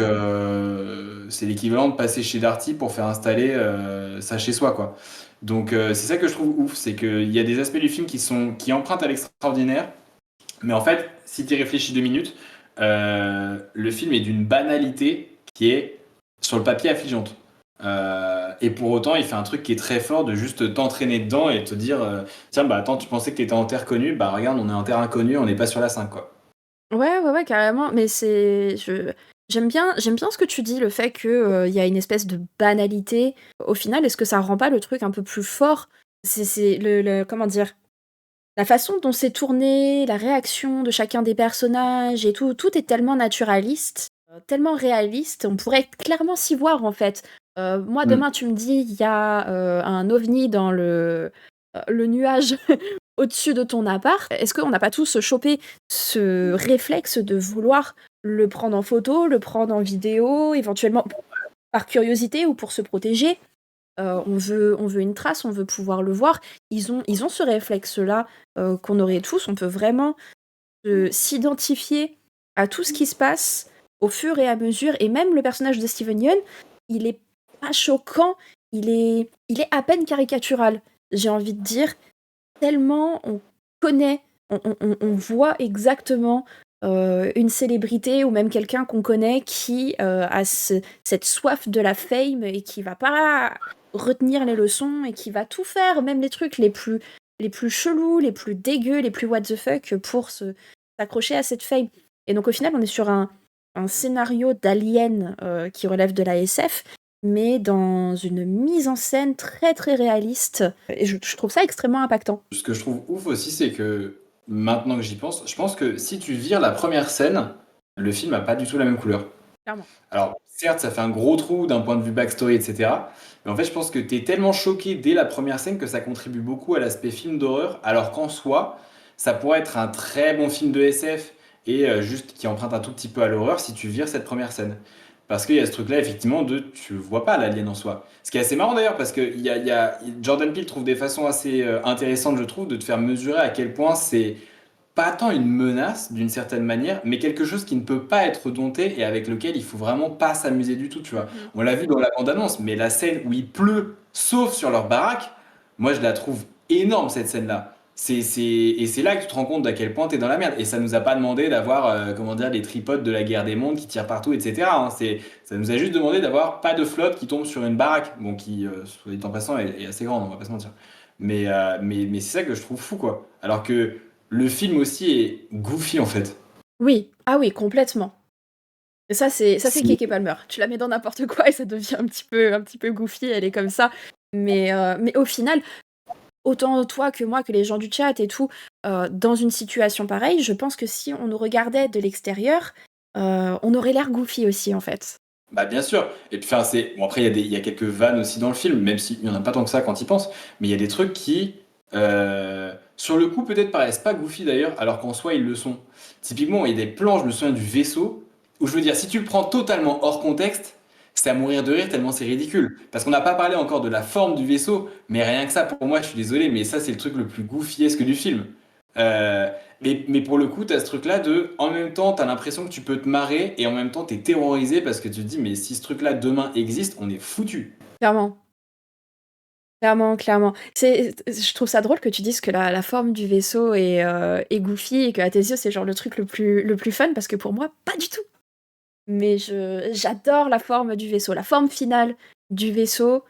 c'est l'équivalent de passer chez Darty pour faire installer ça chez soi, quoi. Donc, c'est ça que je trouve ouf, c'est qu'il y a des aspects du film qui empruntent à l'extraordinaire, mais en fait, si tu y réfléchis 2 minutes, le film est d'une banalité qui est sur le papier affligeante. Et pour autant, il fait un truc qui est très fort de juste t'entraîner dedans et te dire tiens, bah attends, tu pensais que t'étais en terre connue, bah regarde, on est en terre inconnue, on n'est pas sur la 5 quoi.
Ouais, ouais, ouais, carrément. Mais j'aime bien ce que tu dis, le fait que il y a une espèce de banalité. Au final, est-ce que ça rend pas le truc un peu plus fort? C'est comment dire? La façon dont c'est tourné, la réaction de chacun des personnages et tout est tellement naturaliste, tellement réaliste, on pourrait clairement s'y voir en fait. Moi
Mm.
demain tu me dis il y a un ovni dans le nuage au-dessus de ton appart, est-ce qu'on n'a pas tous chopé ce réflexe de vouloir le prendre en photo, le prendre en vidéo, éventuellement par curiosité ou pour se protéger? On veut une trace, on veut pouvoir le voir. Ils ont ce réflexe-là qu'on aurait tous. On peut vraiment s'identifier à tout ce qui se passe au fur et à mesure. Et même le personnage de Steven Yeun, il est pas choquant, il est à peine caricatural, j'ai envie de dire, tellement on connaît, on voit exactement une célébrité ou même quelqu'un qu'on connaît qui a cette soif de la fame et qui va pas retenir les leçons et qui va tout faire, même les trucs les plus chelous, les plus dégueux, les plus what the fuck pour s'accrocher à cette fame. Et donc au final, on est sur un scénario d'Alien qui relève de la SF, mais dans une mise en scène très très réaliste. Et je trouve ça extrêmement impactant.
Ce que je trouve ouf aussi, c'est que maintenant que j'y pense, je pense que si tu vires la première scène, le film a pas du tout la même couleur.
Clairement.
Alors, certes, ça fait un gros trou d'un point de vue backstory, etc. Mais en fait, je pense que tu es tellement choqué dès la première scène que ça contribue beaucoup à l'aspect film d'horreur, alors qu'en soi, ça pourrait être un très bon film de SF et juste qui emprunte un tout petit peu à l'horreur si tu vires cette première scène. Parce qu'il y a ce truc-là, effectivement, de tu vois pas l'alien en soi. Ce qui est assez marrant d'ailleurs, parce que Jordan Peele trouve des façons assez intéressantes, je trouve, de te faire mesurer à quel point c'est pas tant une menace d'une certaine manière, mais quelque chose qui ne peut pas être dompté et avec lequel il faut vraiment pas s'amuser du tout, tu vois.
Mhm.
On l'a vu dans la bande-annonce, mais la scène où il pleut, sauf sur leur baraque, moi je la trouve énorme cette scène-là. Et c'est là que tu te rends compte d'à quel point t'es dans la merde. Et ça nous a pas demandé d'avoir, comment dire, des tripodes de la guerre des mondes qui tirent partout, etc. hein. Ça nous a juste demandé d'avoir pas de flotte qui tombe sur une baraque, bon, qui, soit dit en passant, est assez grande, on va pas se mentir. Mais c'est ça que je trouve fou, quoi. Alors que le film aussi est goofy en fait.
Oui, ah oui, complètement. Et ça, c'est
C'est
Keke Palmer. Tu la mets dans n'importe quoi et ça devient un petit peu goofy, elle est comme ça. Mais au final, autant toi que moi, que les gens du chat et tout, dans une situation pareille, je pense que si on nous regardait de l'extérieur, on aurait l'air goofy aussi, en fait.
Bah bien sûr. Et puis, enfin, bon, après, il y a quelques vannes aussi dans le film, même s'il n'y en a pas tant que ça quand il pense. Mais il y a des trucs qui, sur le coup, peut-être paraissent pas goofy d'ailleurs, alors qu'en soi, ils le sont. Typiquement, il y a des plans, je me souviens du vaisseau, où je veux dire, si tu le prends totalement hors contexte, c'est à mourir de rire tellement c'est ridicule. Parce qu'on n'a pas parlé encore de la forme du vaisseau, mais rien que ça, pour moi, je suis désolé, mais ça, c'est le truc le plus goofiesque du film. Euh, mais pour le coup, tu as ce truc-là de, en même temps, tu as l'impression que tu peux te marrer et en même temps, tu es terrorisé parce que tu te dis, mais si ce truc-là demain existe, on est foutu.
Clairement. Clairement, clairement. Je trouve ça drôle que tu dises que la forme du vaisseau est goofy et qu'à tes yeux, c'est genre le truc le plus fun, parce que pour moi, pas du tout. Mais j'adore la forme du vaisseau, la forme finale du vaisseau,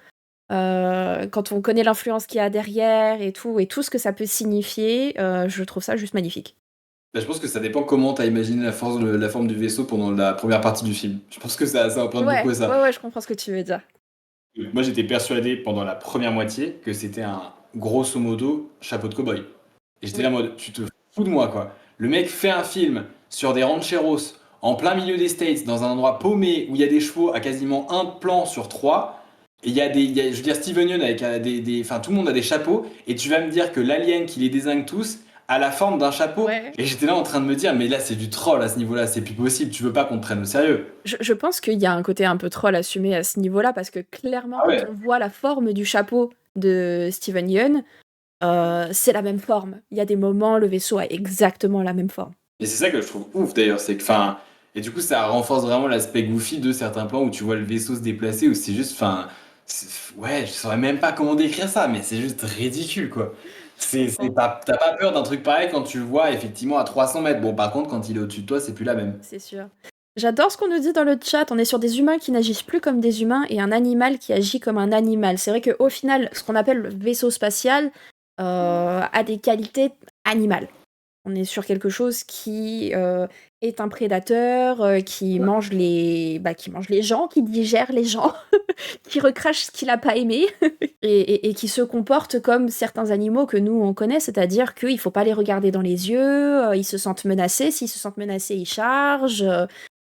quand on connaît l'influence qu'il y a derrière et tout ce que ça peut signifier, je trouve ça juste magnifique.
Bah, je pense que ça dépend comment tu as imaginé la forme du vaisseau pendant la première partie du film. Je pense que ça emprunte beaucoup
Ouais,
à ça.
ouais, ouais, je comprends ce que tu veux dire.
Moi, j'étais persuadé pendant la première moitié que c'était un grosso modo chapeau de cow-boy. Et j'étais là en
Oui.
mode, tu te fous de moi, quoi. Le mec fait un film sur des rancheros en plein milieu des States, dans un endroit paumé où il y a des chevaux à quasiment un plan sur trois. Et je veux dire, Steven Yeun avec enfin, tout le monde a des chapeaux. Et tu vas me dire que l'alien qui les désigne tous a la forme d'un chapeau.
Ouais.
Et j'étais là en train de me dire, mais là, c'est du troll à ce niveau-là, c'est plus possible. Tu veux pas qu'on te prenne au sérieux.
Je pense qu'il y a un côté un peu troll assumé à ce niveau-là, parce que clairement,
Ah
quand
ouais.
on voit la forme du chapeau de Steven Yeun, c'est la même forme. Il y a des moments, le vaisseau a exactement la même forme.
Et c'est ça que je trouve ouf d'ailleurs, c'est que, enfin, et du coup ça renforce vraiment l'aspect goofy de certains plans où tu vois le vaisseau se déplacer, où c'est juste, enfin, ouais, je saurais même pas comment décrire ça, mais c'est juste ridicule quoi.
Je comprends.
T'as pas peur d'un truc pareil quand tu le vois effectivement à 300 mètres. Bon, par contre, quand il est au-dessus de toi, c'est plus la même.
C'est sûr. J'adore ce qu'on nous dit dans le chat. On est sur des humains qui n'agissent plus comme des humains et un animal qui agit comme un animal. C'est vrai qu'au final, ce qu'on appelle le vaisseau spatial a des qualités animales. On est sur quelque chose qui est un prédateur, qui mange qui mange les gens, qui digère les gens, qui recrache ce qu'il n'a pas aimé, et qui se comporte comme certains animaux que nous on connaît, c'est-à-dire qu'il ne faut pas les regarder dans les yeux, ils se sentent menacés, s'ils se sentent menacés, ils chargent.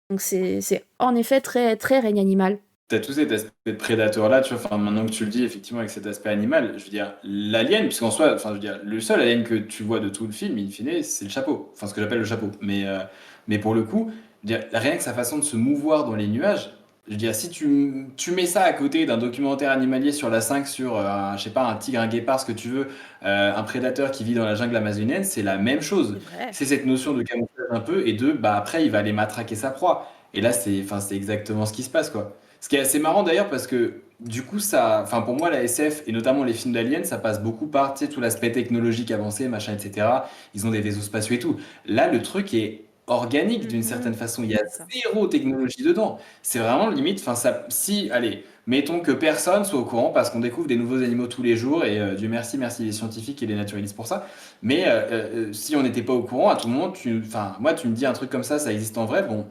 Donc c'est en effet très, très règne animal.
T'as tout cet aspect de prédateur là, tu vois, enfin, maintenant que tu le dis, effectivement, avec cet aspect animal, je veux dire, l'alien, puisqu'en soi, enfin, je veux dire, le seul alien que tu vois de tout le film, in fine, c'est le chapeau. Enfin, ce que j'appelle le chapeau. Mais pour le coup, je veux dire, rien que sa façon de se mouvoir dans les nuages, je veux dire, si tu mets ça à côté d'un documentaire animalier sur la 5 sur, je sais pas, un tigre, un guépard, ce que tu veux, un prédateur qui vit dans la jungle amazonienne, c'est la même chose.
C'est vrai.
C'est cette notion de camouflage un peu, et bah après, il va aller matraquer sa proie. Et là, c'est exactement ce qui se passe, quoi. Ce qui est assez marrant d'ailleurs parce que du coup enfin pour moi la SF et notamment les films d'aliens ça passe beaucoup par tu sais, tout l'aspect technologique avancé machin etc. Ils ont des vaisseaux spatiaux et tout. Là le truc est organique d'une certaine façon. Il y a
C'est ça.
zéro technologie dedans. C'est vraiment limite. Enfin ça si allez mettons que personne soit au courant parce qu'on découvre des nouveaux animaux tous les jours et Dieu merci les scientifiques et les naturalistes pour ça. Mais si on n'était pas au courant à tout moment enfin moi tu me dis un truc comme ça existe en vrai. Bon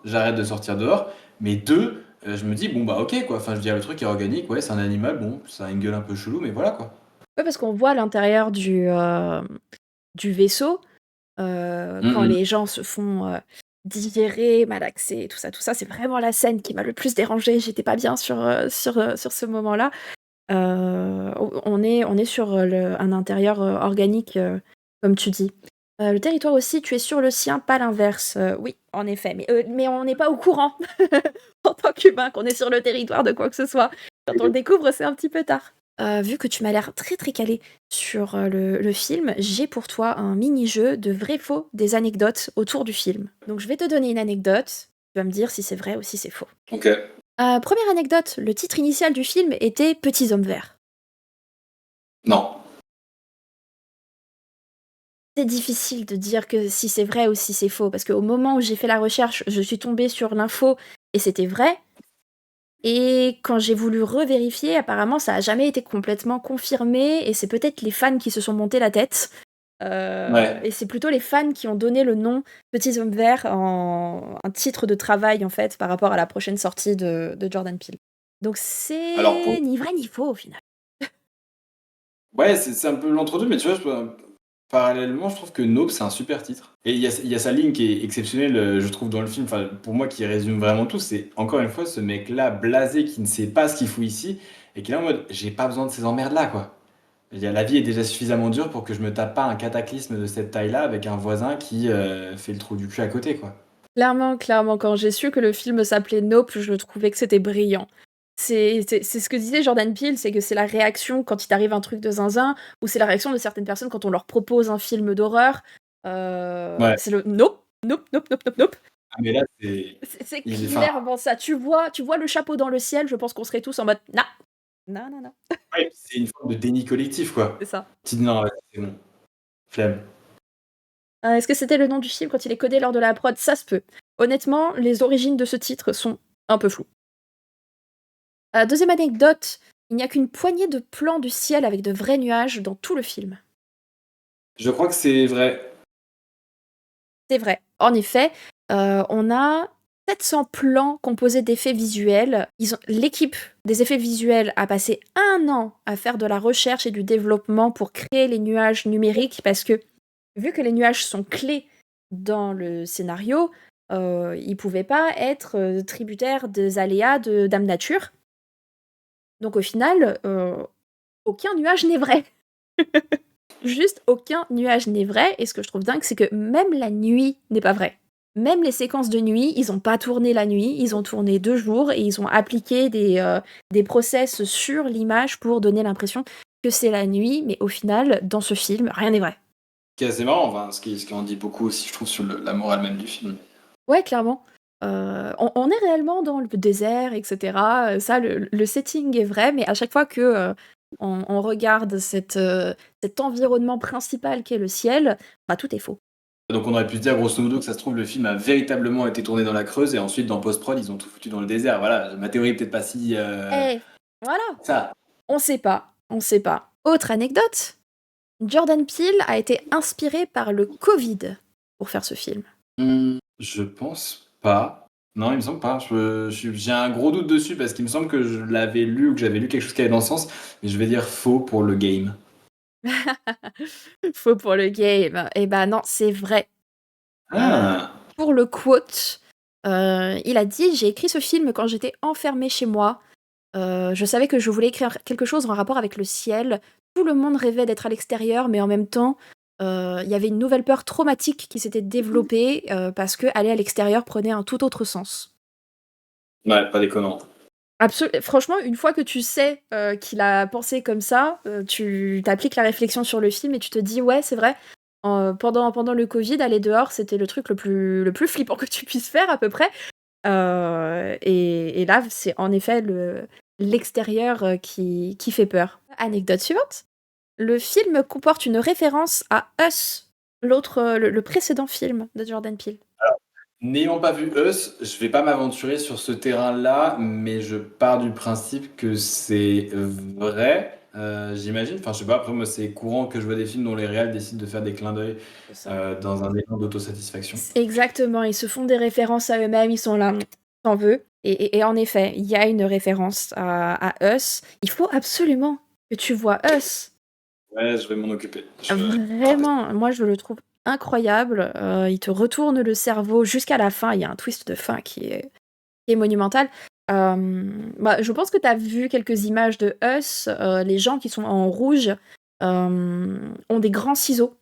j'arrête de sortir dehors. Mais deux, je me dis, bon bah ok quoi, enfin je veux dire le truc est organique, ouais c'est un animal, bon ça a une gueule un peu chelou, mais voilà quoi.
Ouais, parce qu'on voit l'intérieur du vaisseau, quand
Mhm.
les gens se font digérer, malaxer, tout ça, c'est vraiment la scène qui m'a le plus dérangée. J'étais pas bien sur ce moment-là. On est sur un intérieur organique, comme tu dis. Le territoire aussi, tu es sur le sien, pas l'inverse. Oui, en effet, mais on n'est pas au courant en tant qu'humain qu'on est sur le territoire de quoi que ce soit. Quand on le découvre, c'est un petit peu tard. Vu que tu m'as l'air très très calé sur le film, j'ai pour toi un mini-jeu de vrai-faux des anecdotes autour du film. Donc je vais te donner une anecdote, tu vas me dire si c'est vrai ou si c'est faux.
Ok.
Première anecdote, le titre initial du film était Petits hommes verts.
Non.
C'est difficile de dire que si c'est vrai ou si c'est faux, parce qu'au moment où j'ai fait la recherche, je suis tombée sur l'info et c'était vrai. Et quand j'ai voulu revérifier, apparemment ça a jamais été complètement confirmé et c'est peut-être les fans qui se sont montés la tête.
Ouais.
Et c'est plutôt les fans qui ont donné le nom Petits Hommes Verts en un titre de travail, en fait, par rapport à la prochaine sortie de Jordan Peele. Donc
Alors
c'est
pour
ni vrai ni faux, au final.
ouais, c'est un peu l'entre-deux, mais tu vois, parallèlement, je trouve que Nope, c'est un super titre. Et il y a sa ligne qui est exceptionnelle, je trouve, dans le film, enfin, pour moi, qui résume vraiment tout. C'est encore une fois ce mec-là, blasé, qui ne sait pas ce qu'il fout ici, et qui est là en mode, j'ai pas besoin de ces emmerdes-là, quoi. La vie est déjà suffisamment dure pour que je me tape pas un cataclysme de cette taille-là avec un voisin qui fait le trou du cul à côté, quoi.
Clairement, clairement, quand j'ai su que le film s'appelait Nope, je trouvais que c'était brillant. C'est ce que disait Jordan Peele, c'est que c'est la réaction quand il t'arrive un truc de zinzin, ou c'est la réaction de certaines personnes quand on leur propose un film d'horreur.
Ouais.
C'est le nope, nope, nope, nope, nope, nope.
Ah, mais là, c'est.
C'est
Il est, enfin,
clairement ça. Tu vois le chapeau dans le ciel, je pense qu'on serait tous en mode non, non, non, non,
ouais, c'est une forme de déni collectif, quoi.
c'est ça.
Tu dis non, ouais, c'est bon. Flemme.
Est-ce que c'était le nom du film quand il est codé lors de la prod? Ça se peut. Honnêtement, les origines de ce titre sont un peu floues. Deuxième anecdote, il n'y a qu'une poignée de plans du ciel avec de vrais nuages dans tout le film.
Je crois que c'est vrai.
C'est vrai. En effet, on a 700 plans composés d'effets visuels. L'équipe des effets visuels a passé 1 an à faire de la recherche et du développement pour créer les nuages numériques parce que, vu que les nuages sont clés dans le scénario, ils ne pouvaient pas être tributaires des aléas de Dame Nature. Donc au final, aucun nuage n'est vrai. Juste aucun nuage n'est vrai, et ce que je trouve dingue, c'est que même la nuit n'est pas vraie. Même les séquences de nuit, ils ont pas tourné la nuit, ils ont tourné 2 jours, et ils ont appliqué des process sur l'image pour donner l'impression que c'est la nuit, mais au final, dans ce film, rien n'est vrai.
C'est assez marrant, enfin, ce qui en dit beaucoup aussi, je trouve, sur la morale même du film.
Ouais, clairement. On est réellement dans le désert, etc. Ça, le setting est vrai, mais à chaque fois que on regarde cet environnement principal qu'est le ciel, bah, tout est faux.
Donc on aurait pu se dire grosso modo que ça se trouve le film a véritablement été tourné dans la Creuse et ensuite dans post-prod ils ont tout foutu dans le désert. Voilà, ma théorie est peut-être pas si
Voilà,
ça.
on sait pas, on sait pas. Autre anecdote, Jordan Peele a été inspiré par le Covid pour faire ce film.
Je pense pas. Non, il me semble pas. J'ai un gros doute dessus parce qu'il me semble que je l'avais lu ou que j'avais lu quelque chose qui allait dans ce sens, mais je vais dire faux pour le game.
Faux pour le game. Eh ben non, c'est vrai.
Ah,
Pour le quote, il a dit: «J'ai écrit ce film quand j'étais enfermé chez moi. Je savais que je voulais écrire quelque chose en rapport avec le ciel. Tout le monde rêvait d'être à l'extérieur, mais en même temps, il y avait une nouvelle peur traumatique qui s'était développée, parce qu'aller à l'extérieur prenait un tout autre sens».
ouais, pas déconnant.
Franchement, une fois que tu sais, qu'il a pensé comme ça, tu appliques la réflexion sur le film et tu te dis: «Ouais, c'est vrai, pendant le Covid, aller dehors, c'était le truc le plus flippant que tu puisses faire à peu près». Et là, c'est en effet l'extérieur qui fait peur. Anecdote suivante. Le film comporte une référence à Us, le précédent film de Jordan Peele.
N'ayant pas vu Us, je vais pas m'aventurer sur ce terrain-là, mais je pars du principe que c'est vrai, j'imagine. Enfin, je sais pas, après moi c'est courant que je vois des films dont les réals décident de faire des clins d'œil dans un élan d'autosatisfaction.
Exactement, ils se font des références à eux-mêmes, ils sont là, t'en veux. Et en effet, il y a une référence à Us. Il faut absolument que tu vois Us.
Ouais, je vais m'en occuper.
Vraiment, moi je le trouve incroyable. Il te retourne le cerveau jusqu'à la fin. Il y a un twist de fin qui est monumental. Bah, je pense que tu as vu quelques images de Us. Les gens qui sont en rouge ont des grands ciseaux.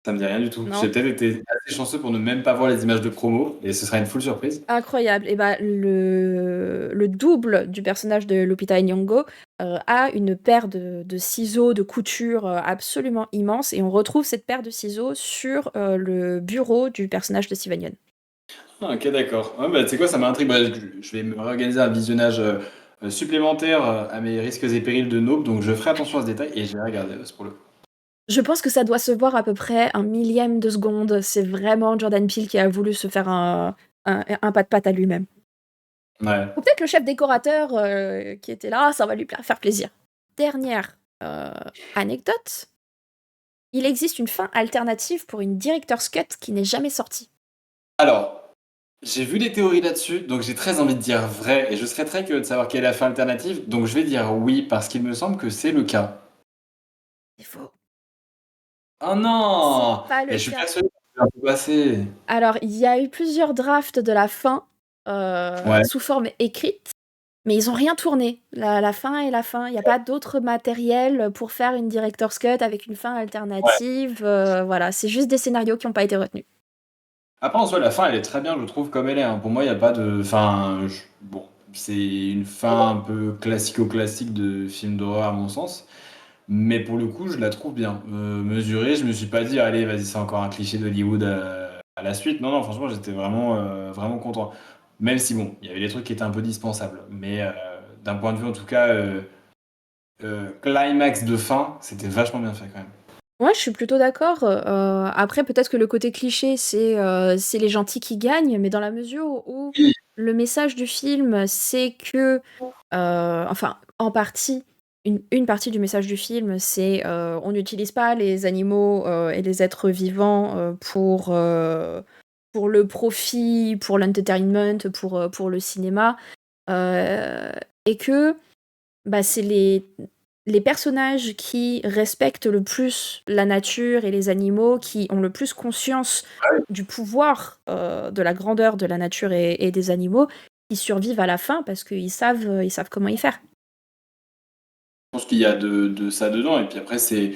Ça me dit rien du tout.
Non.
J'ai peut-être été assez chanceux pour ne même pas voir les images de promo et ce sera une full surprise.
Incroyable. Et bah, le double du personnage de Lupita Nyong'o a une paire de ciseaux de couture absolument immense, et on retrouve cette paire de ciseaux sur le bureau du personnage de Steven Yeun.
Ah, ok, d'accord. Ouais, bah, tu sais quoi, ça m'intrigue. Bah, je vais me réorganiser un visionnage supplémentaire à mes risques et périls de Nope, donc je ferai attention à ce détail et je vais regarder ce pour le coup.
Je pense que ça doit se voir à peu près un millième de seconde. C'est vraiment Jordan Peele qui a voulu se faire un pas de patte à lui-même.
Ouais.
Ou peut-être le chef décorateur qui était là, ça va lui faire plaisir. Dernière anecdote. il existe une fin alternative pour une Director's Cut qui n'est jamais sortie.
Alors, j'ai vu des théories là-dessus, donc j'ai très envie de dire vrai, et je serais très curieux de savoir quelle est la fin alternative, donc je vais dire oui, parce qu'il me semble que c'est le cas.
C'est faux.
Oh non!
C'est pas le
Et je suis
cas.
persuadé que c'est un peu passé.
Alors, il y a eu plusieurs drafts de la fin
Ouais.
sous forme écrite, mais ils ont rien tourné. La fin est la fin. Il n'y a pas d'autre matériel pour faire une Director's Cut avec une fin alternative. Voilà, c'est juste des scénarios qui n'ont pas été retenus.
Après, en soi, la fin, elle est très bien, je trouve, comme elle est. Hein. Pour moi, il n'y a pas de. Enfin, bon, c'est une fin un peu classico-classique de film d'horreur, à mon sens. Mais pour le coup, je la trouve bien. Mesurée, je me suis pas dit, allez, vas-y, c'est encore un cliché d'Hollywood à la suite. Non, non, franchement, j'étais vraiment content. Même si, bon, il y avait des trucs qui étaient un peu dispensables. Mais d'un point de vue, en tout cas, climax de fin, c'était vachement bien fait quand même.
Ouais, je suis plutôt d'accord. Après, peut-être que le côté cliché, c'est les gentils qui gagnent, mais dans la mesure où
Oui.
le message du film, c'est que, enfin, en partie, une partie du message du film, c'est on n'utilise pas les animaux et les êtres vivants pour le profit, pour l'entertainment, pour le cinéma, et que bah, c'est les personnages qui respectent le plus la nature et les animaux, qui ont le plus conscience du pouvoir, de la grandeur de la nature et des animaux, qui survivent à la fin parce qu'ils savent comment y faire.
Je pense qu'il y a de ça dedans. Et puis après, c'est.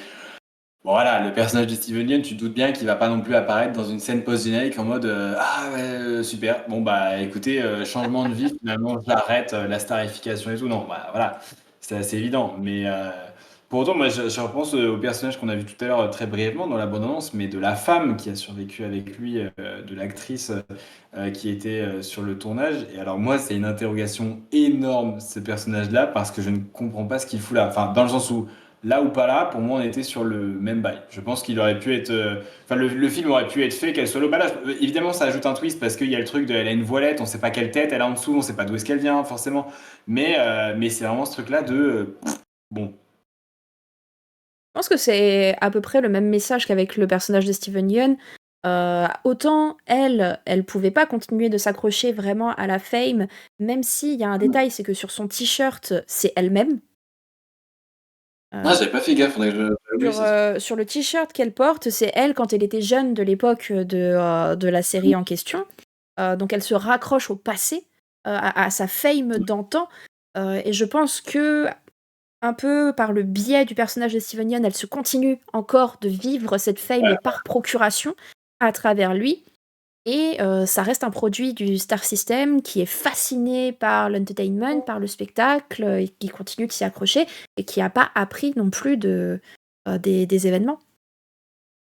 Bon, voilà, le personnage de Steven Yeun, tu te doutes bien qu'il va pas non plus apparaître dans une scène post-générique en mode ah ouais, super, bon bah écoutez, changement de vie, finalement j'arrête la starification et tout. Non, bah voilà, c'est assez évident. Mais pour autant, moi je repense au personnage qu'on a vu tout à l'heure très brièvement dans l'abondance, mais de la femme qui a survécu avec lui, de l'actrice qui était sur le tournage. Et alors, moi, c'est une interrogation énorme, ce personnage-là, parce que je ne comprends pas ce qu'il fout là. Enfin, dans le sens où là ou pas là, pour moi, on était sur le même bail. Je pense qu'il aurait pu être. Enfin, le film aurait pu être fait qu'elle soit là. Bah là, évidemment, ça ajoute un twist parce qu'il y a le truc de. Elle a une voilette, on sait pas quelle tête elle a en dessous, on sait pas d'où est-ce qu'elle vient, forcément. Mais c'est vraiment ce truc-là de. Bon.
Je pense que c'est à peu près le même message qu'avec le personnage de Steven Yeun. Autant elle pouvait pas continuer de s'accrocher vraiment à la fame, même s'il y a un détail, c'est que sur son t-shirt, c'est elle-même.
Ah, j'avais pas fait gaffe, faudrait que je. Oui,
Sur le t-shirt qu'elle porte, c'est elle quand elle était jeune de l'époque de la série en question. Donc elle se raccroche au passé, à sa fame d'antan. Et je pense que, un peu par le biais du personnage de Steven Yeun, elle se continue encore de vivre cette fame par procuration à travers lui. Et ça reste un produit du Star System qui est fasciné par l'entertainment, par le spectacle, et qui continue de s'y accrocher, et qui n'a pas appris non plus des événements.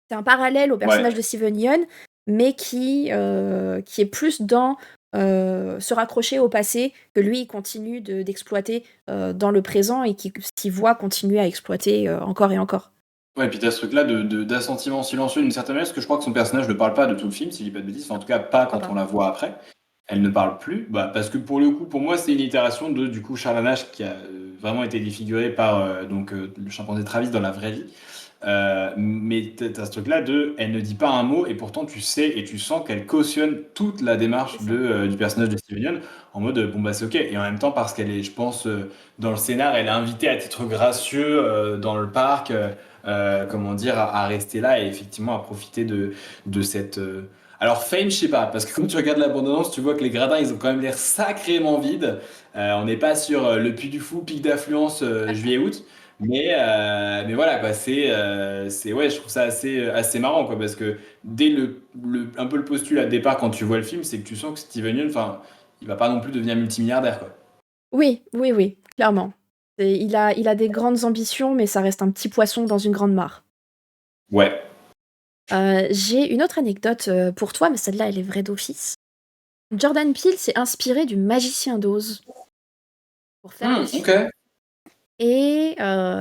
C'est un parallèle au personnage de Steven Yeun, mais qui est plus dans se raccrocher au passé, que lui il continue d'exploiter dans le présent, et qui s'y voit continuer à exploiter encore et encore.
Ouais, et puis t'as ce truc-là d'assentiment silencieux d'une certaine manière, parce que je crois que son personnage ne parle pas de tout le film, si je dis pas de bêtises, enfin, en tout cas pas quand on la voit après. Elle ne parle plus, bah, parce que pour le coup, pour moi, c'est une itération de du coup Charles Nash qui a vraiment été défiguré par le chimpanzé Travis dans la vraie vie. Mais t'as ce truc-là de, elle ne dit pas un mot et pourtant tu sais et tu sens qu'elle cautionne toute la démarche du personnage de Steven Yeun en mode bon bah c'est ok. Et en même temps parce qu'elle est, je pense, dans le scénar, elle est invitée à titre gracieux dans le parc, comment dire, à rester là et effectivement à profiter de cette. Alors fame, je sais pas, parce que quand tu regardes l'abondance, tu vois que les gradins, ils ont quand même l'air sacrément vides. On n'est pas sur le Puy du Fou, pic d'affluence juillet-août. Mais voilà, quoi, ouais, je trouve ça assez marrant, quoi, parce que dès un peu le postulat de départ quand tu vois le film, c'est que tu sens que Steven Yeun, enfin, il va pas non plus devenir multimilliardaire, quoi.
Oui, clairement. Il a des grandes ambitions, mais ça reste un petit poisson dans une grande mare.
Ouais.
J'ai une autre anecdote pour toi, mais celle-là, elle est vraie d'office. Jordan Peele s'est inspiré du Magicien d'Oz pour faire le film.
Ok.
Et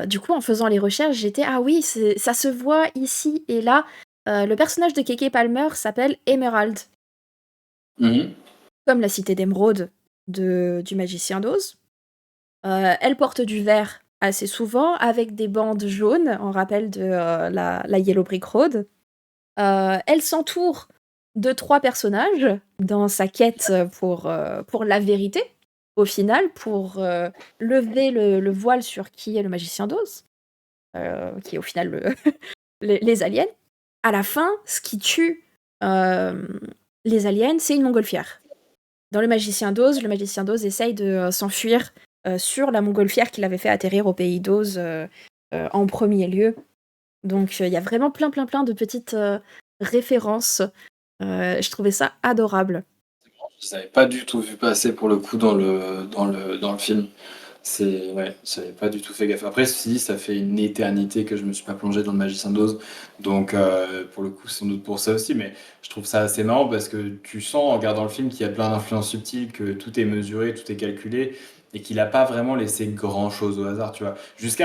du coup, en faisant les recherches, j'étais ah oui, ça se voit ici et là. Le personnage de Keke Palmer s'appelle Emerald, comme la cité d'émeraude du Magicien d'Oz. Elle porte du vert assez souvent avec des bandes jaunes, en rappel de la Yellow Brick Road. Elle s'entoure de 3 personnages dans sa quête pour la vérité, au final, pour lever le voile sur qui est le magicien d'Oz, qui est au final les aliens. À la fin, ce qui tue les aliens, c'est une montgolfière. Dans le magicien d'Oz essaye de s'enfuir sur la montgolfière qu'il avait fait atterrir au pays d'Oz en premier lieu. Donc il y a vraiment plein de petites références. Je trouvais ça adorable.
Je n'avais pas du tout vu passer pour le coup dans le film. Ouais, j'avais pas du tout fait gaffe. Après, ceci dit, ça fait une éternité que je me suis pas plongé dans le Magicien d'Oz. Donc, pour le coup, sans doute pour ça aussi. Mais je trouve ça assez marrant parce que tu sens en regardant le film qu'il y a plein d'influences subtiles, que tout est mesuré, tout est calculé et qu'il a pas vraiment laissé grand chose au hasard, tu vois.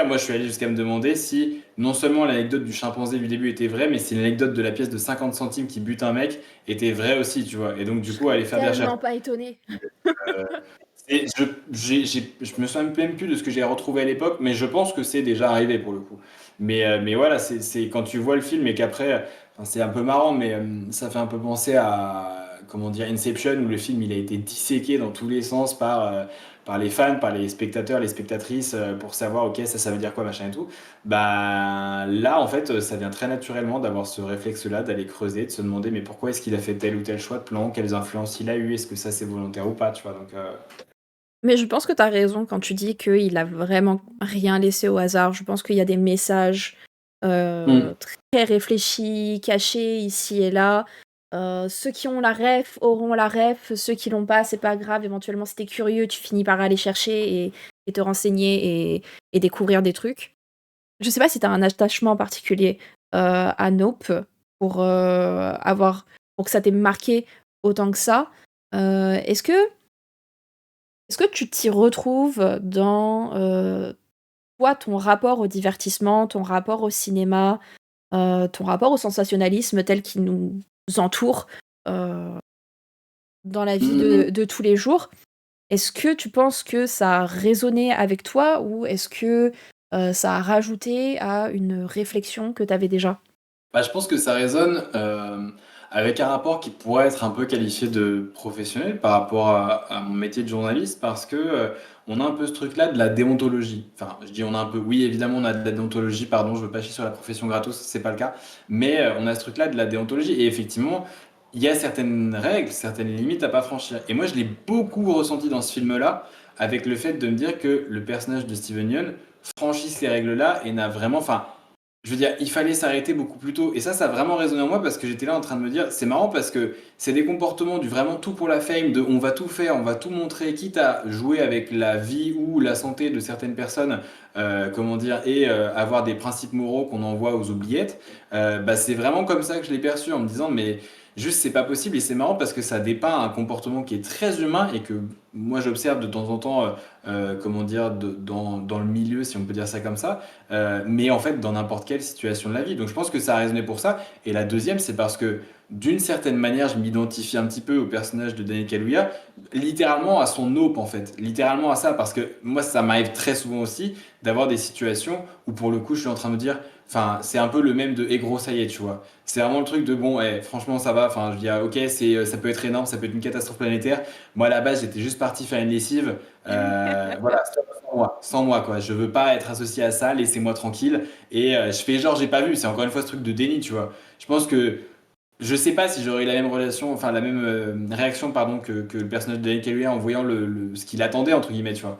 Moi, je suis allé jusqu'à me demander si non seulement l'anecdote du chimpanzé du début était vraie, mais si l'anecdote de la pièce de 50 centimes qui bute un mec était vraie aussi, tu vois. Et donc, du coup, aller faire des recherches.
Tellement pas étonnée.
Et je me souviens même plus de ce que j'ai retrouvé à l'époque, mais je pense que c'est déjà arrivé pour le coup. Mais voilà, c'est quand tu vois le film et qu'après, enfin, c'est un peu marrant, mais ça fait un peu penser à, comment dire, Inception, où le film il a été disséqué dans tous les sens par les fans, par les spectateurs, les spectatrices, pour savoir, ok, ça veut dire quoi, machin et tout. Bah là, en fait, ça vient très naturellement d'avoir ce réflexe-là, d'aller creuser, de se demander, mais pourquoi est-ce qu'il a fait tel ou tel choix de plan, quelles influences il a eu, est-ce que ça c'est volontaire ou pas, tu vois. Donc,
Mais je pense que t'as raison quand tu dis qu'il a vraiment rien laissé au hasard. Je pense qu'il y a des messages très réfléchis, cachés ici et là. Ceux qui ont la ref auront la ref, ceux qui l'ont pas, c'est pas grave. Éventuellement, si t'es curieux, tu finis par aller chercher et te renseigner et découvrir des trucs. Je sais pas si t'as un attachement particulier à Nope pour pour que ça t'ait marqué autant que ça. Est-ce que tu t'y retrouves dans toi, ton rapport au divertissement, ton rapport au cinéma, ton rapport au sensationnalisme tel qu'il nous entoure euh, dans la vie de tous les jours? Est-ce que tu penses que ça a résonné avec toi ou est-ce que ça a rajouté à une réflexion que tu avais déjà?
Bah, je pense que ça résonne avec un rapport qui pourrait être un peu qualifié de professionnel par rapport à mon métier de journaliste parce que on a un peu ce truc-là de la déontologie. Enfin, je dis on a un peu, oui, évidemment, on a de la déontologie, pardon, je veux pas chier sur la profession gratos, c'est pas le cas, mais on a ce truc-là de la déontologie et effectivement, il y a certaines règles, certaines limites à pas franchir. Et moi, je l'ai beaucoup ressenti dans ce film-là avec le fait de me dire que le personnage de Steven Yeun franchit ces règles-là et n'a vraiment, enfin, je veux dire, il fallait s'arrêter beaucoup plus tôt. Et ça a vraiment résonné en moi parce que j'étais là en train de me dire, c'est marrant parce que c'est des comportements du vraiment tout pour la fame, de on va tout faire, on va tout montrer, quitte à jouer avec la vie ou la santé de certaines personnes, comment dire, et avoir des principes moraux qu'on envoie aux oubliettes. Bah, c'est vraiment comme ça que je l'ai perçu en me disant, mais juste c'est pas possible. Et c'est marrant parce que ça dépeint un comportement qui est très humain et que moi j'observe de temps en temps, comment dire, dans le milieu, si on peut dire ça comme ça. Mais en fait dans n'importe quelle situation de la vie. Donc je pense que ça a résonné pour ça. Et la deuxième, c'est parce que d'une certaine manière, je m'identifie un petit peu au personnage de Daniel Kaluuya, littéralement à son nope en fait, littéralement à ça, parce que moi ça m'arrive très souvent aussi d'avoir des situations où pour le coup je suis en train de me dire, enfin c'est un peu le même de eh gros ça y est, tu vois. C'est vraiment le truc de bon, franchement ça va, enfin je dis ah, ok ça peut être énorme, ça peut être une catastrophe planétaire. Moi à la base j'étais juste parti faire une lessive, voilà, sans moi quoi. Je veux pas être associé à ça, laissez-moi tranquille. Et je fais genre j'ai pas vu. C'est encore une fois ce truc de déni, tu vois. Je pense que je sais pas si j'aurais eu la même relation, enfin la même réaction pardon que le personnage de Daniel Kaluuya en voyant ce qu'il attendait entre guillemets, tu vois.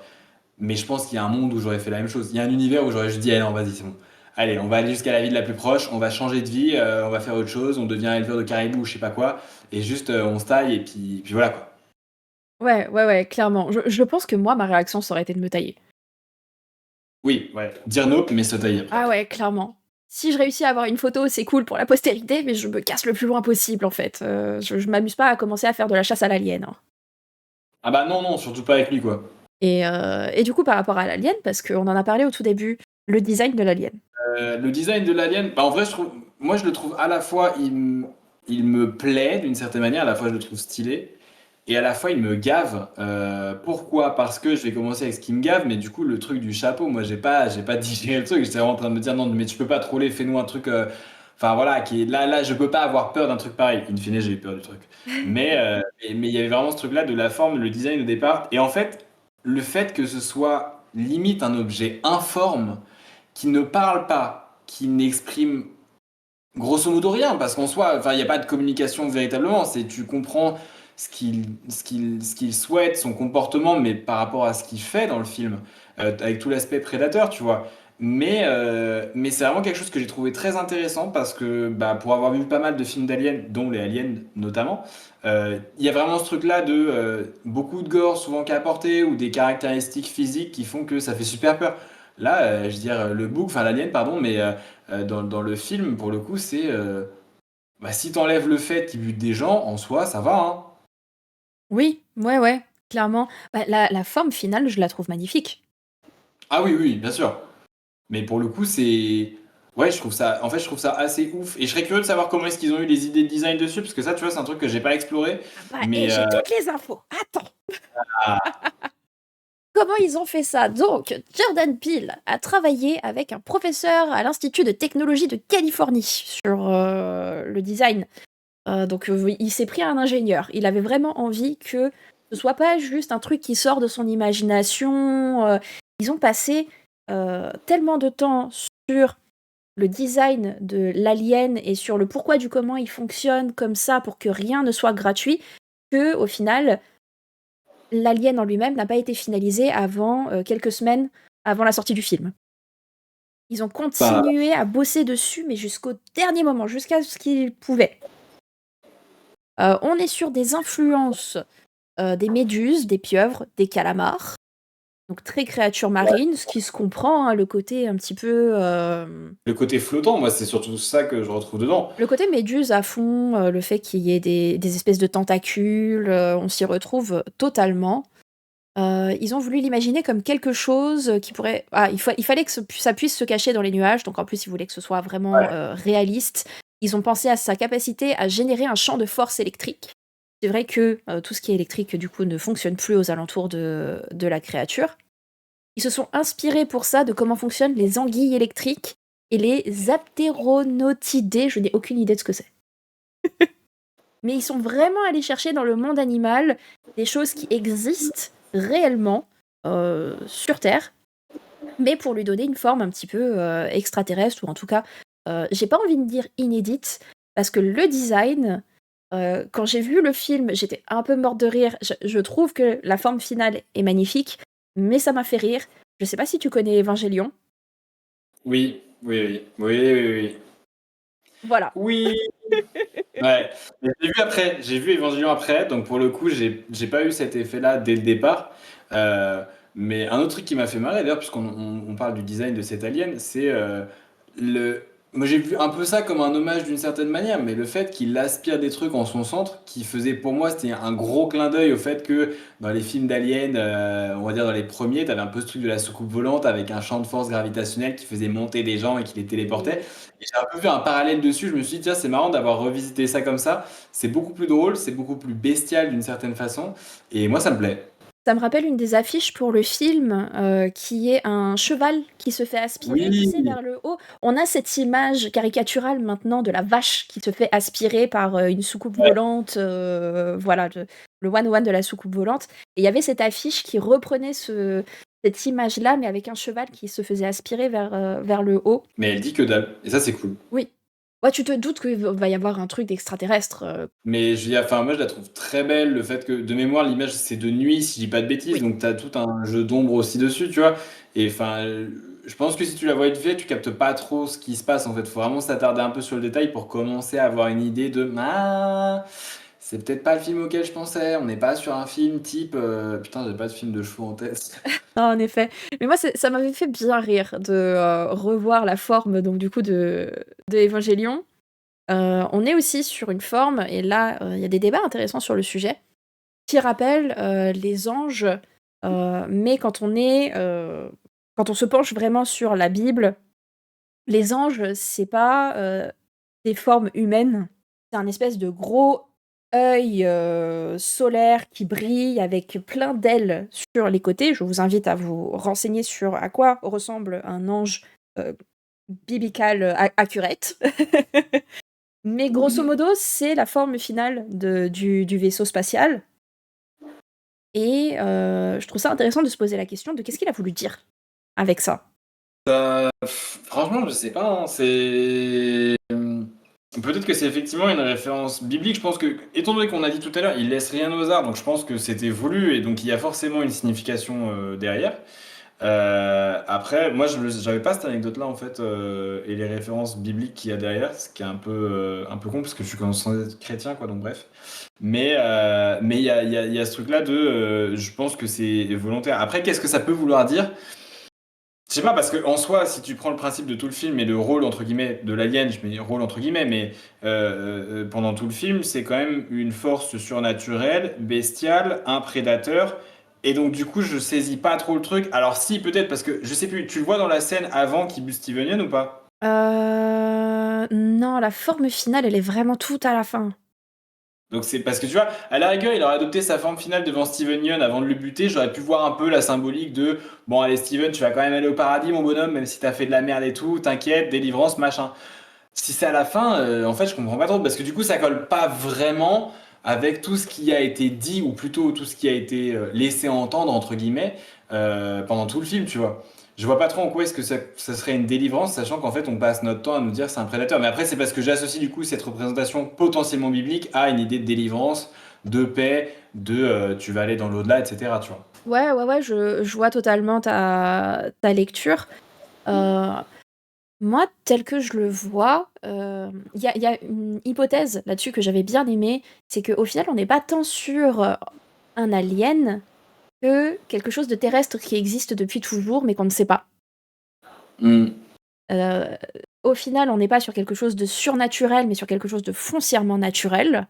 Mais je pense qu'il y a un monde où j'aurais fait la même chose. Il y a un univers où j'aurais juste dit, allez, non, vas-y, c'est bon. Allez, on va aller jusqu'à la ville la plus proche, on va changer de vie, on va faire autre chose, on devient éleveur de caribou ou je sais pas quoi, et juste on se taille et puis voilà quoi.
Ouais, clairement. Je pense que moi, ma réaction, ça aurait été de me tailler.
Oui, ouais. Dire nope, mais se tailler après.
Ah ouais, clairement. Si je réussis à avoir une photo, c'est cool pour la postérité, mais je me casse le plus loin possible, en fait. Je m'amuse pas à commencer à faire de la chasse à l'alien, hein.
Ah bah non, surtout pas avec lui quoi.
Et du coup, par rapport à l'alien, parce qu'on en a parlé au tout début, le design de l'alien.
Le design de l'alien, bah en vrai, moi je le trouve à la fois, il me plaît d'une certaine manière, à la fois je le trouve stylé. et à la fois il me gave. Pourquoi? Parce que je vais commencer avec ce qui me gave, mais du coup le truc du chapeau, moi j'ai pas digéré le truc. J'étais vraiment en train de me dire non, mais tu peux pas troller, fais-nous un truc. Enfin voilà, qui est là, je peux pas avoir peur d'un truc pareil. In fine, j'ai eu peur du truc. Mais il y avait vraiment ce truc-là de la forme, le design au départ. Et en fait, le fait que ce soit limite un objet informe, qui ne parle pas, qui n'exprime grosso modo rien, parce qu'en soi, enfin, il n'y a pas de communication véritablement. C'est tu comprends ce qu'il souhaite, son comportement, mais par rapport à ce qu'il fait dans le film, avec tout l'aspect prédateur, tu vois. Mais c'est vraiment quelque chose que j'ai trouvé très intéressant parce que bah, pour avoir vu pas mal de films d'aliens, dont les aliens notamment, il y a vraiment ce truc-là de beaucoup de gore souvent qui est apporté ou des caractéristiques physiques qui font que ça fait super peur. Là, je veux dire, le bouc, enfin l'alien, pardon, mais dans le film, pour le coup, c'est bah, si t'enlèves le fait qu'il bute des gens, en soi, ça va, hein.
Oui, ouais, clairement. Bah, la forme finale, je la trouve magnifique.
Ah oui, oui, bien sûr. Mais pour le coup, c'est. Ouais, je trouve ça. En fait, je trouve ça assez ouf. Et je serais curieux de savoir comment est-ce qu'ils ont eu les idées de design dessus, parce que ça, tu vois, c'est un truc que j'ai pas exploré.
Ah bah, et
Mais
j'ai toutes les infos. Attends. Comment ils ont fait ça? Donc, Jordan Peele a travaillé avec un professeur à l'Institut de technologie de Californie sur le design. Donc, il s'est pris à un ingénieur. Il avait vraiment envie que ce soit pas juste un truc qui sort de son imagination. Ils ont passé tellement de temps sur le design de l'alien et sur le pourquoi du comment il fonctionne comme ça pour que rien ne soit gratuit, que au final, l'alien en lui-même n'a pas été finalisé avant quelques semaines avant la sortie du film. Ils ont
bah,
continué à bosser dessus, mais jusqu'au dernier moment, jusqu'à ce qu'ils pouvaient. On est sur des influences des méduses, des pieuvres, des calamars. Donc très créatures marines, ce qui se comprend, hein, le côté un petit peu...
le côté flottant, moi, c'est surtout ça que je retrouve dedans.
Le côté méduse à fond, le fait qu'il y ait des espèces de tentacules, on s'y retrouve totalement. Ils ont voulu l'imaginer comme quelque chose qui pourrait... Ah, il fallait que ça puisse se cacher dans les nuages, donc en plus ils voulaient que ce soit vraiment
Ouais.
réaliste. Ils ont pensé à sa capacité à générer un champ de force électrique. C'est vrai que tout ce qui est électrique, du coup, ne fonctionne plus aux alentours de la créature. Ils se sont inspirés pour ça de comment fonctionnent les anguilles électriques et les aptéronautidés. Je n'ai aucune idée de ce que c'est. Mais ils sont vraiment allés chercher dans le monde animal des choses qui existent réellement sur Terre, mais pour lui donner une forme un petit peu extraterrestre, ou en tout cas, j'ai pas envie de dire inédite, parce que le design, quand j'ai vu le film, j'étais un peu morte de rire. Je trouve que la forme finale est magnifique, mais ça m'a fait rire. Je sais pas si tu connais Evangelion.
Oui, oui, oui, oui, oui, oui.
Voilà.
Oui, ouais. Mais j'ai vu après, j'ai vu Evangelion après, donc pour le coup, j'ai pas eu cet effet-là dès le départ. Euh, mais un autre truc qui m'a fait marrer, d'ailleurs, puisqu'on on parle du design de cet alien, c'est le. Moi, j'ai vu un peu ça comme un hommage d'une certaine manière, mais le fait qu'il aspire des trucs en son centre, qui faisait pour moi, c'était un gros clin d'œil au fait que dans les films d'aliens, on va dire dans les premiers, t'avais un peu ce truc de la soucoupe volante avec un champ de force gravitationnel qui faisait monter des gens et qui les téléportait. Et j'ai un peu vu un parallèle dessus. Je me suis dit, tiens, c'est marrant d'avoir revisité ça comme ça. C'est beaucoup plus drôle, c'est beaucoup plus bestial d'une certaine façon. Et moi, ça me plaît.
Ça me rappelle une des affiches pour le film, qui est un cheval qui se fait aspirer, tu sais,
Oui,
vers le haut. On a cette image caricaturale maintenant de la vache qui se fait aspirer par une soucoupe
ouais.
volante, voilà, le one-one de la soucoupe volante. Et il y avait cette affiche qui reprenait cette image-là, mais avec un cheval qui se faisait aspirer vers le haut.
Mais elle dit que dalle. Et ça, c'est cool.
Oui. Ouais, tu te doutes qu'il va y avoir un truc d'extraterrestre.
Mais je dis, enfin, moi, je la trouve très belle. Le fait que, de mémoire, l'image, c'est de nuit, si je dis pas de bêtises.
Oui.
Donc, t'as tout un jeu d'ombre aussi dessus, tu vois. Et enfin, je pense que si tu la vois vite fait, tu captes pas trop ce qui se passe. En fait, faut vraiment s'attarder un peu sur le détail pour commencer à avoir une idée de. Ah, c'est peut-être pas le film auquel je pensais. On n'est pas sur un film type. Putain, j'ai pas de film de chevaux en tête.
Ah, en effet. Mais moi, ça m'avait fait bien rire de revoir la forme, donc du coup, de Evangelion. On est aussi sur une forme, et là, il y a des débats intéressants sur le sujet, qui rappellent les anges, mais quand on se penche vraiment sur la Bible, les anges, c'est pas des formes humaines, c'est un espèce de gros œil solaire qui brille avec plein d'ailes sur les côtés. Je vous invite à vous renseigner sur à quoi ressemble un ange euh, biblical accurate. Mais grosso modo, c'est la forme finale du vaisseau spatial. Et je trouve ça intéressant de se poser la question de qu'est-ce qu'il a voulu dire avec ça.
Franchement, je sais pas, hein, c'est. Peut-être que c'est effectivement une référence biblique. Je pense que, étant donné qu'on a dit tout à l'heure, il laisse rien au hasard, donc je pense que c'était voulu et donc il y a forcément une signification derrière. Après, moi, j'avais pas cette anecdote-là en fait, et les références bibliques qu'il y a derrière, ce qui est un peu con parce que je suis quand même censé être chrétien, quoi, donc bref. Mais il y a ce truc-là de, je pense que c'est volontaire. Après, qu'est-ce que ça peut vouloir dire? Je sais pas, parce que en soi, si tu prends le principe de tout le film et le rôle entre guillemets de l'alien, je mets rôle entre guillemets, mais pendant tout le film, c'est quand même une force surnaturelle, bestiale, un prédateur. Et donc du coup, je saisis pas trop le truc. Alors si, peut-être, parce que je sais plus, tu le vois dans la scène avant qu'il bute Steven Yeun ou pas?
Non, la forme finale, elle est vraiment toute à la fin.
Donc c'est parce que tu vois, à la rigueur, il aurait adopté sa forme finale devant Steven Yeun avant de le buter. J'aurais pu voir un peu la symbolique de bon, allez, Steven, tu vas quand même aller au paradis, mon bonhomme, même si t'as fait de la merde et tout, t'inquiète, délivrance, machin. Si c'est à la fin, en fait, je comprends pas trop parce que du coup, ça colle pas vraiment avec tout ce qui a été dit ou plutôt tout ce qui a été laissé entendre entre guillemets pendant tout le film, tu vois. Je vois pas trop en quoi est-ce que ça serait une délivrance, sachant qu'en fait, on passe notre temps à nous dire c'est un prédateur. Mais après, c'est parce que j'associe du coup cette représentation potentiellement biblique à une idée de délivrance, de paix, de tu vas aller dans l'au-delà, etc. Tu vois.
Ouais, je vois totalement ta lecture. Euh, Moi, tel que je le vois, y a une hypothèse là-dessus que j'avais bien aimée, c'est qu'au final, on n'est pas tant sur un alien que quelque chose de terrestre qui existe depuis toujours, mais qu'on ne sait pas.
Hmm.
Euh, Au final, on n'est pas sur quelque chose de surnaturel, mais sur quelque chose de foncièrement naturel.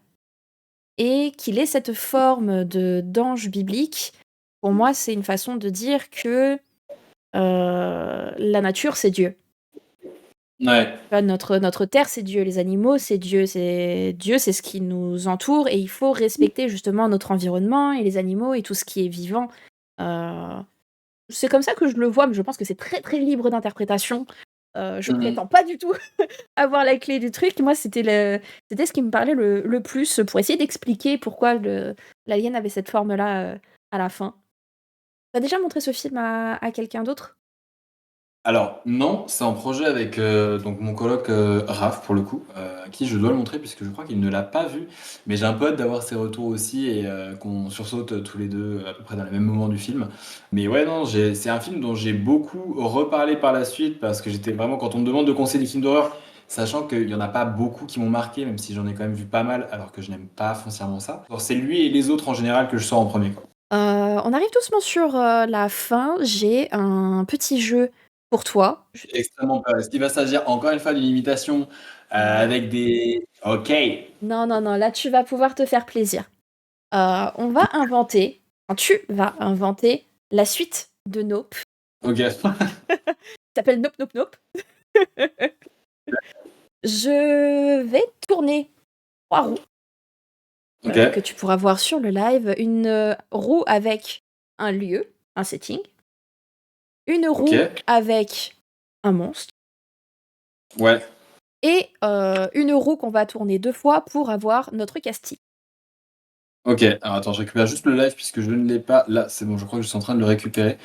Et qu'il ait cette forme d'ange biblique, pour moi, c'est une façon de dire que la nature, c'est Dieu.
Ouais.
Notre terre, c'est Dieu. Les animaux, c'est Dieu. Dieu, c'est ce qui nous entoure. Et il faut respecter justement notre environnement et les animaux et tout ce qui est vivant. Euh, c'est comme ça que je le vois, mais je pense que c'est très très libre d'interprétation. Je prétends pas du tout avoir la clé du truc. Moi, c'était ce qui me parlait le plus pour essayer d'expliquer pourquoi l'alien avait cette forme-là à la fin. T'as déjà montré ce film à quelqu'un d'autre?
Alors non, c'est en projet avec donc mon coloc Raph pour le coup, à qui je dois le montrer puisque je crois qu'il ne l'a pas vu, mais j'ai un peu hâte d'avoir ses retours aussi et qu'on sursaute tous les deux à peu près dans le même moment du film. Mais ouais non, c'est un film dont j'ai beaucoup reparlé par la suite parce que j'étais vraiment quand on me demande de conseiller des films d'horreur, sachant qu'il y en a pas beaucoup qui m'ont marqué, même si j'en ai quand même vu pas mal alors que je n'aime pas foncièrement ça. Alors, c'est lui et les autres en général que je sors en premier quoi.
On arrive doucement sur la fin. J'ai un petit jeu pour toi.
J'ai extrêmement peur. Est-ce qu'il va s'agir encore une fois d'une imitation avec des... Ok.
Non, non, non, là tu vas pouvoir te faire plaisir. On va inventer, enfin, tu vas inventer la suite de Nope.
Ok.
Ça s'appelle Nope, Nope, Nope. Je vais tourner 3 roues
Ok.
que tu pourras voir sur le live. Une roue avec un lieu, un setting. Une roue
Ok.
avec un monstre.
Ouais.
Et une roue qu'on va tourner 2 fois pour avoir notre casting.
Ok. Alors attends, je récupère juste le live puisque je ne l'ai pas. Là, c'est bon, je crois que je suis en train de le récupérer.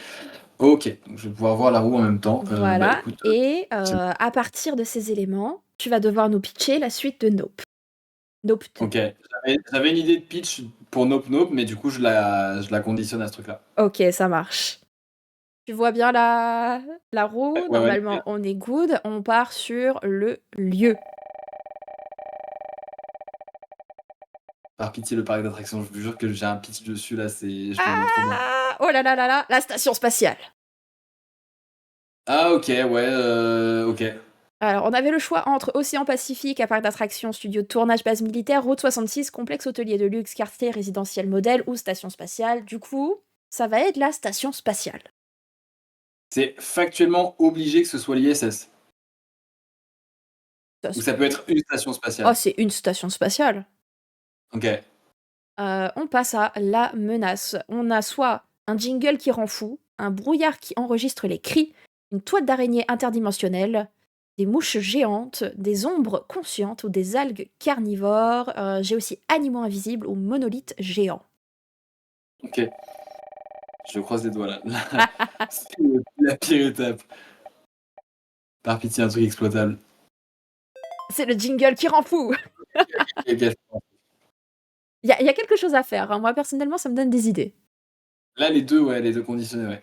Ok. Donc je vais pouvoir voir la roue en même temps.
Voilà.
Écoute,
Et
c'est bon.
à partir de ces éléments, tu vas devoir nous pitcher la suite de Nope. Nope 2.
Ok. J'avais une idée de pitch pour Nope Nope, mais du coup, je la conditionne à ce truc-là.
Ok, ça marche. Tu vois bien la roue?
Ouais, ouais.
Normalement, on est good. On part sur le lieu.
Par pitié, le parc d'attractions, je vous jure que j'ai un pitch dessus là, je me vois trop bien.
Oh là là là là, la station spatiale.
Ah ok, ouais, ok.
Alors, on avait le choix entre Océan Pacifique, à parc d'attractions, studio de tournage, base militaire, route 66, complexe hôtelier de luxe, quartier résidentiel modèle ou station spatiale. Du coup, ça va être la station spatiale.
C'est factuellement obligé que ce soit l'ISS.
Ça,
Ou ça peut être une station
Oh,
spatiale.
c'est une station spatiale.
Ok.
On passe à la menace. On a soit un jingle qui rend fou, un brouillard qui enregistre les cris, une toile d'araignée interdimensionnelle, des mouches géantes, des ombres conscientes ou des algues carnivores. J'ai aussi animaux invisibles ou monolithes géants.
Ok. Je croise les doigts là. C'est la pire étape. Par pitié, un truc exploitable.
C'est le jingle qui rend fou.
Ok.
Il y a quelque chose à faire, hein. Moi, personnellement, ça me donne des idées.
Là, les deux conditionnés, ouais.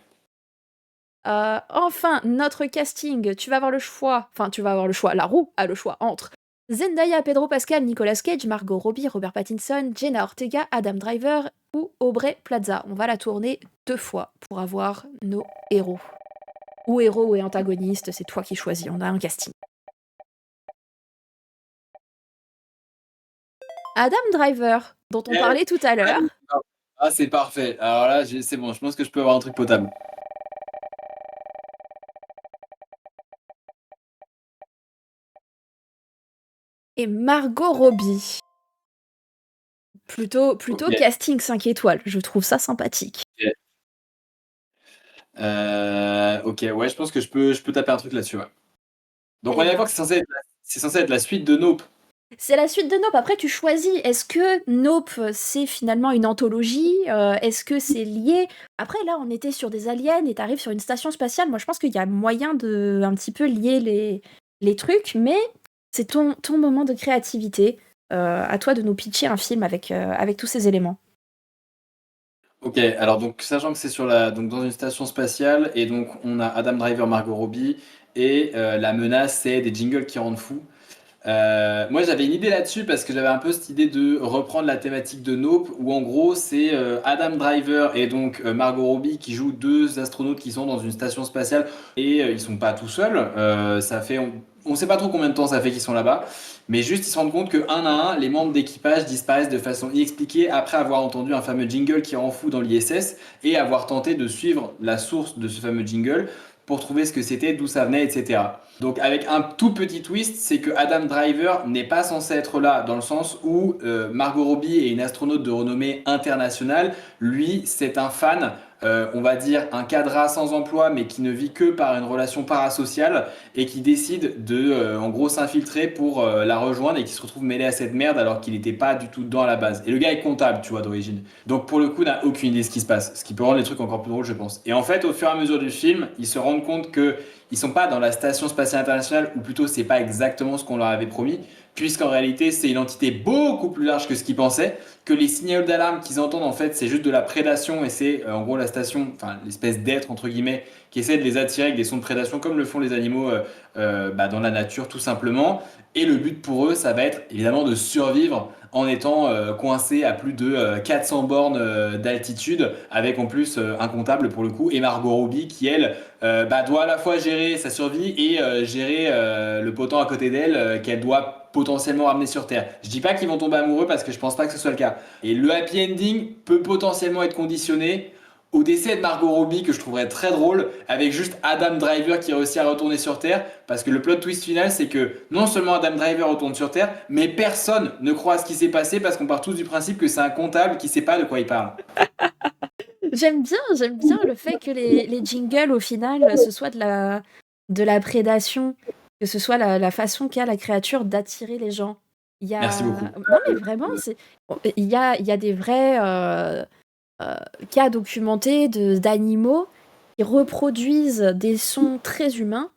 Enfin, notre casting, tu vas avoir le choix. Enfin, tu vas avoir le choix. La roue a le choix entre Zendaya, Pedro Pascal, Nicolas Cage, Margot Robbie, Robert Pattinson, Jenna Ortega, Adam Driver ou Aubrey Plaza. On va la tourner 2 fois pour avoir nos héros. Ou héros et antagonistes, c'est toi qui choisis. On a un casting. Adam Driver, dont on parlait tout à l'heure.
Ah, c'est parfait. Alors là, c'est bon, je pense que je peux avoir un truc potable.
Et Margot Robbie. Plutôt
Ok.
casting 5 étoiles. Je trouve ça sympathique.
Ok, ouais, je pense que je peux taper un truc là-dessus, ouais. Donc
Eh
on est
ben.
d'accord que c'est censé être la suite de Nope.
C'est la suite de Nope. Après, tu choisis. Est-ce que Nope, c'est finalement une anthologie? Est-ce que c'est lié? Après, là, on était sur des aliens et t'arrives sur une station spatiale. Moi, je pense qu'il y a moyen de un petit peu lier les trucs, mais c'est ton moment de créativité. À toi de nous pitcher un film avec tous ces éléments.
Ok, alors donc sachant que c'est donc dans une station spatiale et donc on a Adam Driver, Margot Robbie et la menace c'est des jingles qui rendent fou. Moi j'avais une idée là-dessus parce que j'avais un peu cette idée de reprendre la thématique de Nope où en gros c'est Adam Driver et donc Margot Robbie qui jouent deux astronautes qui sont dans une station spatiale et ils sont pas tout seuls. On sait pas trop combien de temps ça fait qu'ils sont là-bas, mais juste ils se rendent compte que un à un les membres d'équipage disparaissent de façon inexpliquée après avoir entendu un fameux jingle qui rend fou dans l'ISS et avoir tenté de suivre la source de ce fameux jingle pour trouver ce que c'était, d'où ça venait, etc. Donc avec un tout petit twist, c'est que Adam Driver n'est pas censé être là, dans le sens où Margot Robbie est une astronaute de renommée internationale. Lui, c'est un fan, on va dire un cadre sans emploi, mais qui ne vit que par une relation parasociale et qui décide de, en gros, s'infiltrer pour la rejoindre et qui se retrouve mêlé à cette merde alors qu'il n'était pas du tout dedans à la base. Et le gars est comptable, tu vois, d'origine. Donc pour le coup, n'a aucune idée de ce qui se passe, ce qui peut rendre les trucs encore plus drôles, je pense. Et en fait, au fur et à mesure du film, ils se rendent compte que ils sont pas dans la station spatiale internationale, ou plutôt c'est pas exactement ce qu'on leur avait promis, puisqu'en réalité c'est une entité beaucoup plus large que ce qu'ils pensaient, que les signaux d'alarme qu'ils entendent en fait c'est juste de la prédation et c'est en gros la station, enfin l'espèce d'être entre guillemets qui essaie de les attirer avec des sons de prédation comme le font les animaux dans la nature tout simplement. Et le but pour eux ça va être évidemment de survivre en étant coincé à plus de 400 bornes d'altitude, avec en plus un comptable pour le coup, et Margot Robbie qui elle doit à la fois gérer sa survie et gérer le potent à côté d'elle qu'elle doit potentiellement ramener sur Terre. Je dis pas qu'ils vont tomber amoureux parce que je pense pas que ce soit le cas. Et le happy ending peut potentiellement être conditionné au décès de Margot Robbie que je trouverais très drôle avec juste Adam Driver qui réussit à retourner sur Terre parce que le plot twist final c'est que non seulement Adam Driver retourne sur Terre mais personne ne croit à ce qui s'est passé parce qu'on part tous du principe que c'est un comptable qui sait pas de quoi il parle.
J'aime bien le fait que les jingles, au final, ce soit de la prédation, que ce soit la façon qu'a la créature d'attirer les gens.
Merci beaucoup.
Non, mais vraiment, il y a des vrais cas documentés d'animaux qui reproduisent des sons très humains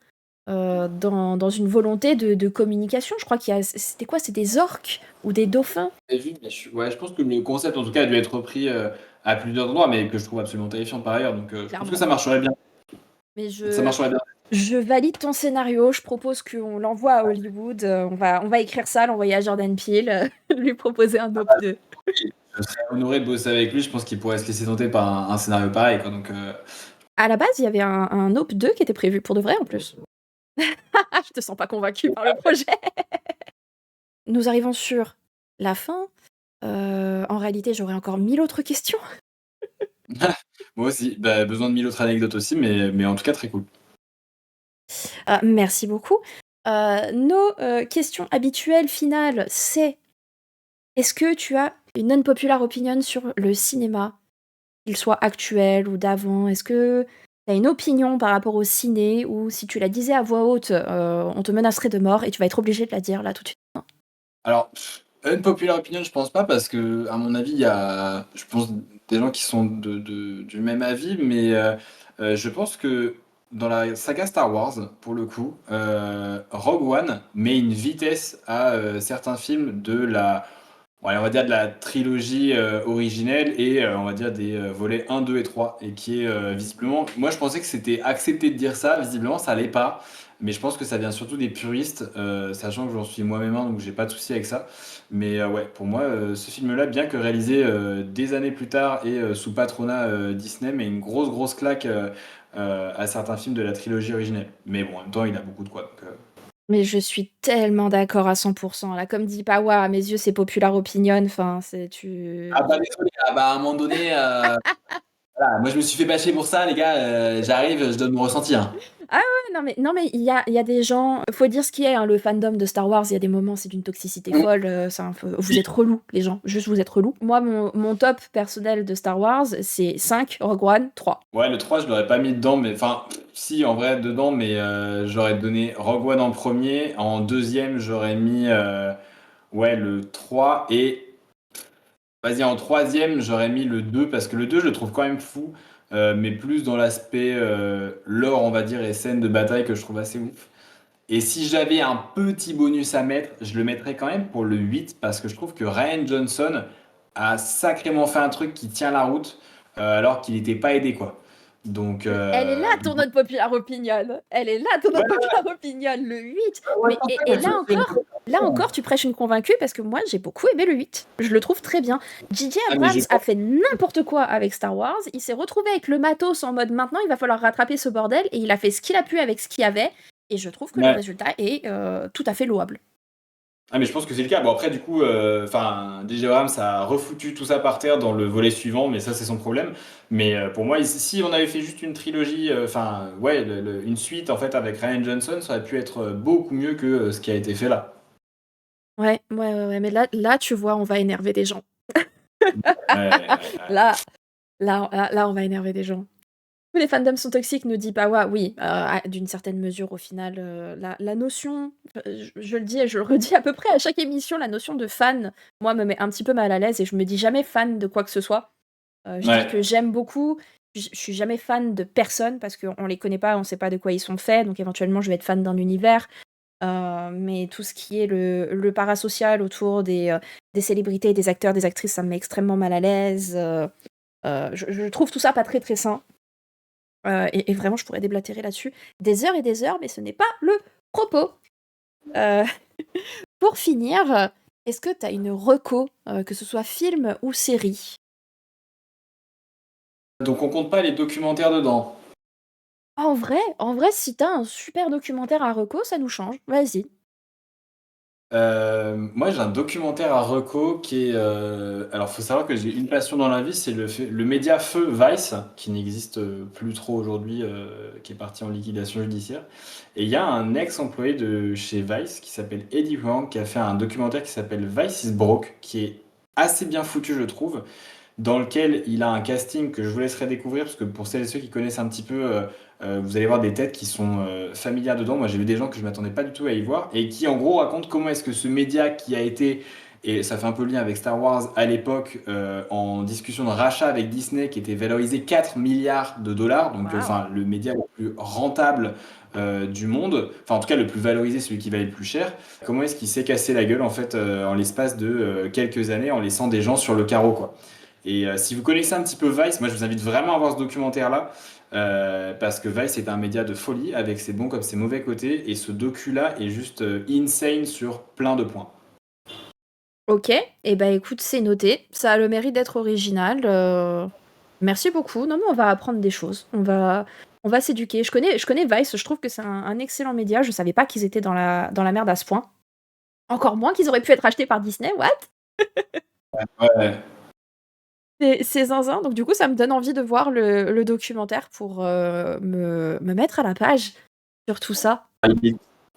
dans une volonté de communication. Je crois c'était quoi? C'est des orques ou des dauphins?
J'ai vu, mais ouais, je pense que le concept en tout cas a dû être repris à plusieurs endroits, mais que je trouve absolument terrifiant par ailleurs. Donc je pense
Clairement.
que ça marcherait bien.
Mais
Ça marcherait bien.
je valide ton scénario. Je propose qu'on l'envoie à Hollywood. On va écrire ça, l'envoyer à Jordan Peele, lui proposer un Nope 2.
Je serais honoré de bosser avec lui. Je pense qu'il pourrait se laisser tenter par un scénario pareil, quoi. Donc
À la base, il y avait un Nope 2 qui était prévu pour de vrai en plus. Je te sens pas convaincu par le projet. Nous arrivons sur la fin. En réalité, j'aurais encore 1000 autres questions.
moi aussi, besoin de 1000 autres anecdotes aussi, mais en tout cas très cool.
Merci beaucoup. Nos questions habituelles finales, c'est: est-ce que tu as une unpopular opinion sur le cinéma, qu'il soit actuel ou d'avant. Est-ce que tu as une opinion par rapport au ciné ou si tu la disais à voix haute, on te menacerait de mort et tu vas être obligé de la dire là tout de suite?
Alors, unpopular opinion, je pense pas, parce que, à mon avis, il y a, je pense, des gens qui sont du même avis, mais je pense que dans la saga Star Wars, pour le coup, Rogue One met une vitesse à certains films de la, ouais, on va dire de la trilogie originelle et on va dire des volets 1, 2 et 3, et qui est visiblement, moi je pensais que c'était accepté de dire ça, visiblement ça l'est pas, mais je pense que ça vient surtout des puristes, sachant que j'en suis moi-même un, donc j'ai pas de souci avec ça. Mais ouais, pour moi, ce film-là, bien que réalisé des années plus tard et sous patronat Disney, met une grosse claque à certains films de la trilogie originelle. Mais bon, en même temps, il a beaucoup de quoi. Donc,
Mais je suis tellement d'accord à 100%. Là, comme dit Pawa, à mes yeux, c'est popular opinion. Enfin, c'est tu.
ah bah désolé, ah bah à un moment donné, voilà, moi je me suis fait bâcher pour ça, les gars, j'arrive, je donne mon ressenti, hein.
Ah ouais, non mais il y a des gens, faut dire ce qui est, hein, le fandom de Star Wars, il y a des moments, c'est d'une toxicité folle, vous êtes relous, les gens, juste vous êtes relous. Moi, mon top personnel de Star Wars, c'est 5, Rogue One, 3.
Ouais, le 3 je l'aurais pas mis dedans, mais enfin, si, en vrai, dedans, mais j'aurais donné Rogue One en premier. En deuxième, j'aurais mis ouais, le 3. Et vas-y, en troisième, j'aurais mis le 2, parce que le 2 je le trouve quand même fou, mais plus dans l'aspect lore, on va dire, et scène de bataille que je trouve assez ouf. Et si j'avais un petit bonus à mettre, je le mettrais quand même pour le 8, parce que je trouve que Ryan Johnson a sacrément fait un truc qui tient la route, alors qu'il n'était pas aidé, quoi. Donc,
Elle est là, ton unpopular opinion. Elle est là, ton unpopular opinion, le 8.
ouais,
Et là encore, tu prêches une convaincue parce que moi, j'ai beaucoup aimé le 8. Je le trouve très bien. J.J.
Ah, mais
Abrams
j'ai
a fait n'importe quoi avec Star Wars. Il s'est retrouvé avec le matos en mode maintenant, il va falloir rattraper ce bordel. Et il a fait ce qu'il a pu avec ce qu'il y avait. Et je trouve que le
Ouais.
résultat est tout à fait louable.
Ah, mais je pense que c'est le cas. Bon, après, du coup, enfin, J.J. Abrams a refoutu tout ça par terre dans le volet suivant, mais ça, c'est son problème. Mais pour moi, si on avait fait juste une trilogie, enfin, ouais, une suite, en fait, avec Ryan Johnson, ça aurait pu être beaucoup mieux que ce qui a été fait là.
Ouais. Mais là, tu vois, on va énerver des gens.
Ouais.
Là, on va énerver des gens. Tous les fandoms sont toxiques, nous dit Pawa. Oui, d'une certaine mesure, au final, la notion, je le dis et je le redis à peu près à chaque émission, la notion de fan, moi, me met un petit peu mal à l'aise et je me dis jamais fan de quoi que ce soit. Je
Ouais.
dis que j'aime beaucoup, je suis jamais fan de personne parce qu'on les connaît pas, on sait pas de quoi ils sont faits, donc éventuellement, je vais être fan d'un univers. Mais tout ce qui est le parasocial autour des célébrités, des acteurs, des actrices, ça me met extrêmement mal à l'aise. Je trouve tout ça pas très très sain. Et vraiment, je pourrais déblatérer là-dessus des heures et des heures, mais ce n'est pas le propos. Euh, pour finir, est-ce que tu as une reco, que ce soit film ou série?
Donc, on compte pas les documentaires dedans.
En vrai, si t'as un super documentaire à reco, ça nous change. Vas-y.
Moi, j'ai un documentaire à reco qui est. Alors, faut savoir que j'ai une passion dans la vie, c'est le média Feu Vice, qui n'existe plus trop aujourd'hui, qui est parti en liquidation judiciaire. Et il y a un ex-employé de chez Vice qui s'appelle Eddie Huang, qui a fait un documentaire qui s'appelle Vice is Broke, qui est assez bien foutu, je trouve, dans lequel il a un casting que je vous laisserai découvrir, parce que pour celles et ceux qui connaissent un petit peu, vous allez voir des têtes qui sont familières dedans. Moi, j'ai vu des gens que je m'attendais pas du tout à y voir, et qui en gros racontent comment est-ce que ce média qui a été, et ça fait un peu le lien avec Star Wars à l'époque, en discussion de rachat avec Disney, qui était valorisé 4 milliards de dollars, donc
Wow.
enfin le média le plus rentable du monde, enfin en tout cas le plus valorisé, celui qui valait le plus cher. Comment est-ce qu'il s'est cassé la gueule en fait en l'espace de quelques années, en laissant des gens sur le carreau, quoi. Et si vous connaissez un petit peu Vice, moi je vous invite vraiment à voir ce documentaire-là, parce que Vice est un média de folie avec ses bons comme ses mauvais côtés, et ce docu-là est juste insane sur plein de points.
Ok, et bah écoute, c'est noté. Ça a le mérite d'être original. Merci beaucoup. Non, mais on va apprendre des choses. On va s'éduquer. Je connais Vice, je trouve que c'est un excellent média. Je savais pas qu'ils étaient dans la merde à ce point. Encore moins qu'ils auraient pu être achetés par Disney. What?
Ouais.
C'est zinzin. Donc du coup, ça me donne envie de voir le documentaire pour me mettre à la page sur tout ça.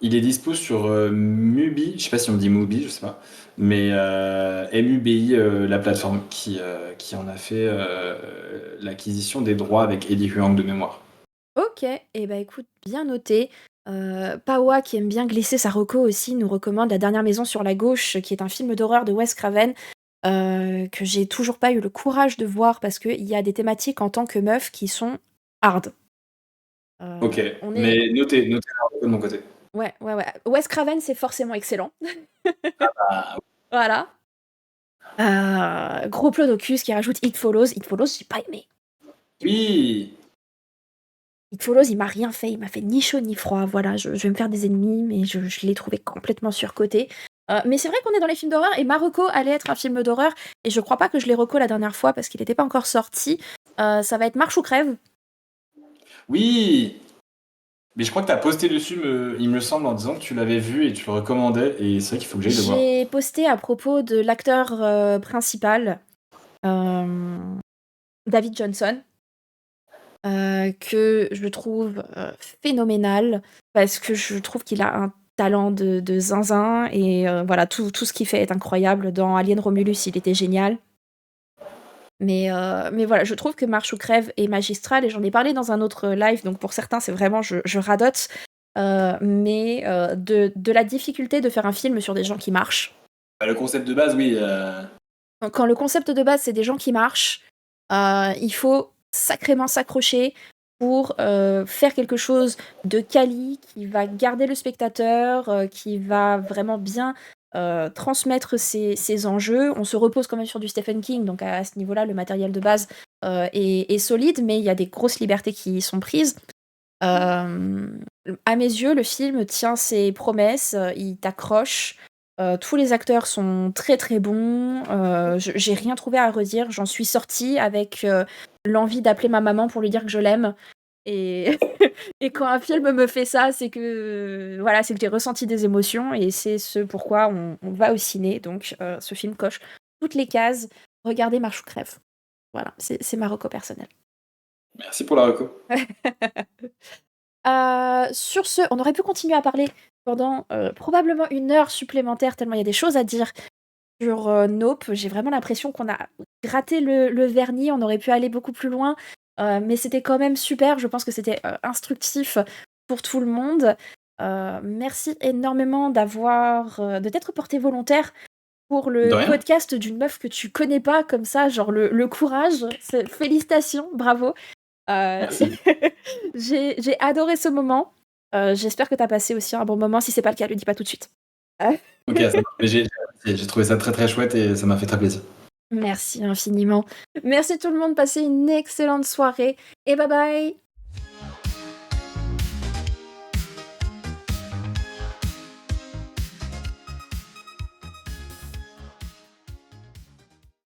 Il est dispo sur Mubi, je sais pas si on dit Mubi, je sais pas, mais MUBI, la plateforme qui en a fait l'acquisition des droits avec Eddie Huang de mémoire.
Ok, et bah écoute, bien noté. Pawa, qui aime bien glisser sa reco aussi, nous recommande La dernière maison sur la gauche, qui est un film d'horreur de Wes Craven, que j'ai toujours pas eu le courage de voir parce qu'il y a des thématiques en tant que meuf qui sont hard.
Ok,
on est...
mais notez la reco de mon côté.
Ouais. Wes Craven, c'est forcément excellent.
Ah,
Voilà. Gros Plodocus qui rajoute It Follows. It Follows, j'ai pas aimé.
oui,
It Follows, il m'a rien fait. Il m'a fait ni chaud ni froid. Voilà, je vais me faire des ennemis, mais je l'ai trouvé complètement surcoté. Mais c'est vrai qu'on est dans les films d'horreur, et Marocco allait être un film d'horreur, et je crois pas que je l'ai reco la dernière fois parce qu'il n'était pas encore sorti. Ça va être Marche ou crève.
oui. Mais je crois que tu as posté dessus, il me semble, en disant que tu l'avais vu et tu le recommandais, et c'est vrai qu'il faut que j'aille le voir.
J'ai posté à propos de l'acteur principal, David Johnson, que je trouve phénoménal, parce que je trouve qu'il a un talent de zinzin, et voilà, tout ce qu'il fait est incroyable. Dans Alien Romulus, il était génial. Mais voilà, je trouve que Marche ou crève est magistral, et j'en ai parlé dans un autre live, donc pour certains, c'est vraiment, je radote, mais de la difficulté de faire un film sur des gens qui marchent.
Le concept de base, oui.
Quand le concept de base, c'est des gens qui marchent, il faut sacrément s'accrocher pour faire quelque chose de quali, qui va garder le spectateur, qui va vraiment bien transmettre ses enjeux. On se repose quand même sur du Stephen King, donc à ce niveau-là, le matériel de base est solide, mais il y a des grosses libertés qui sont prises. À mes yeux, le film tient ses promesses, il t'accroche. Tous les acteurs sont très très bons. J'ai rien trouvé à redire. J'en suis sortie avec l'envie d'appeler ma maman pour lui dire que je l'aime. Et, et quand un film me fait ça, c'est que voilà, c'est que j'ai ressenti des émotions, et c'est ce pourquoi on va au ciné. Donc ce film coche toutes les cases. Regardez Marche ou crève. Voilà, c'est ma reco personnelle.
Merci pour la reco.
Sur ce, on aurait pu continuer à parler pendant probablement 1 heure supplémentaire, tellement il y a des choses à dire sur Nope. J'ai vraiment l'impression qu'on a gratté le vernis, on aurait pu aller beaucoup plus loin, mais c'était quand même super. Je pense que c'était instructif pour tout le monde. Merci énormément de t'être porté volontaire pour
De
le
rien.
podcast d'une meuf que tu connais pas, comme ça, genre le courage. Félicitations, bravo.
Merci.
J'ai adoré ce moment. J'espère que t'as passé aussi un bon moment. Si c'est pas le cas, le dis pas tout de suite.
Ok, ça va. Mais j'ai trouvé ça très très chouette et ça m'a fait très plaisir.
Merci infiniment. Merci tout le monde. Passez une excellente soirée et bye bye.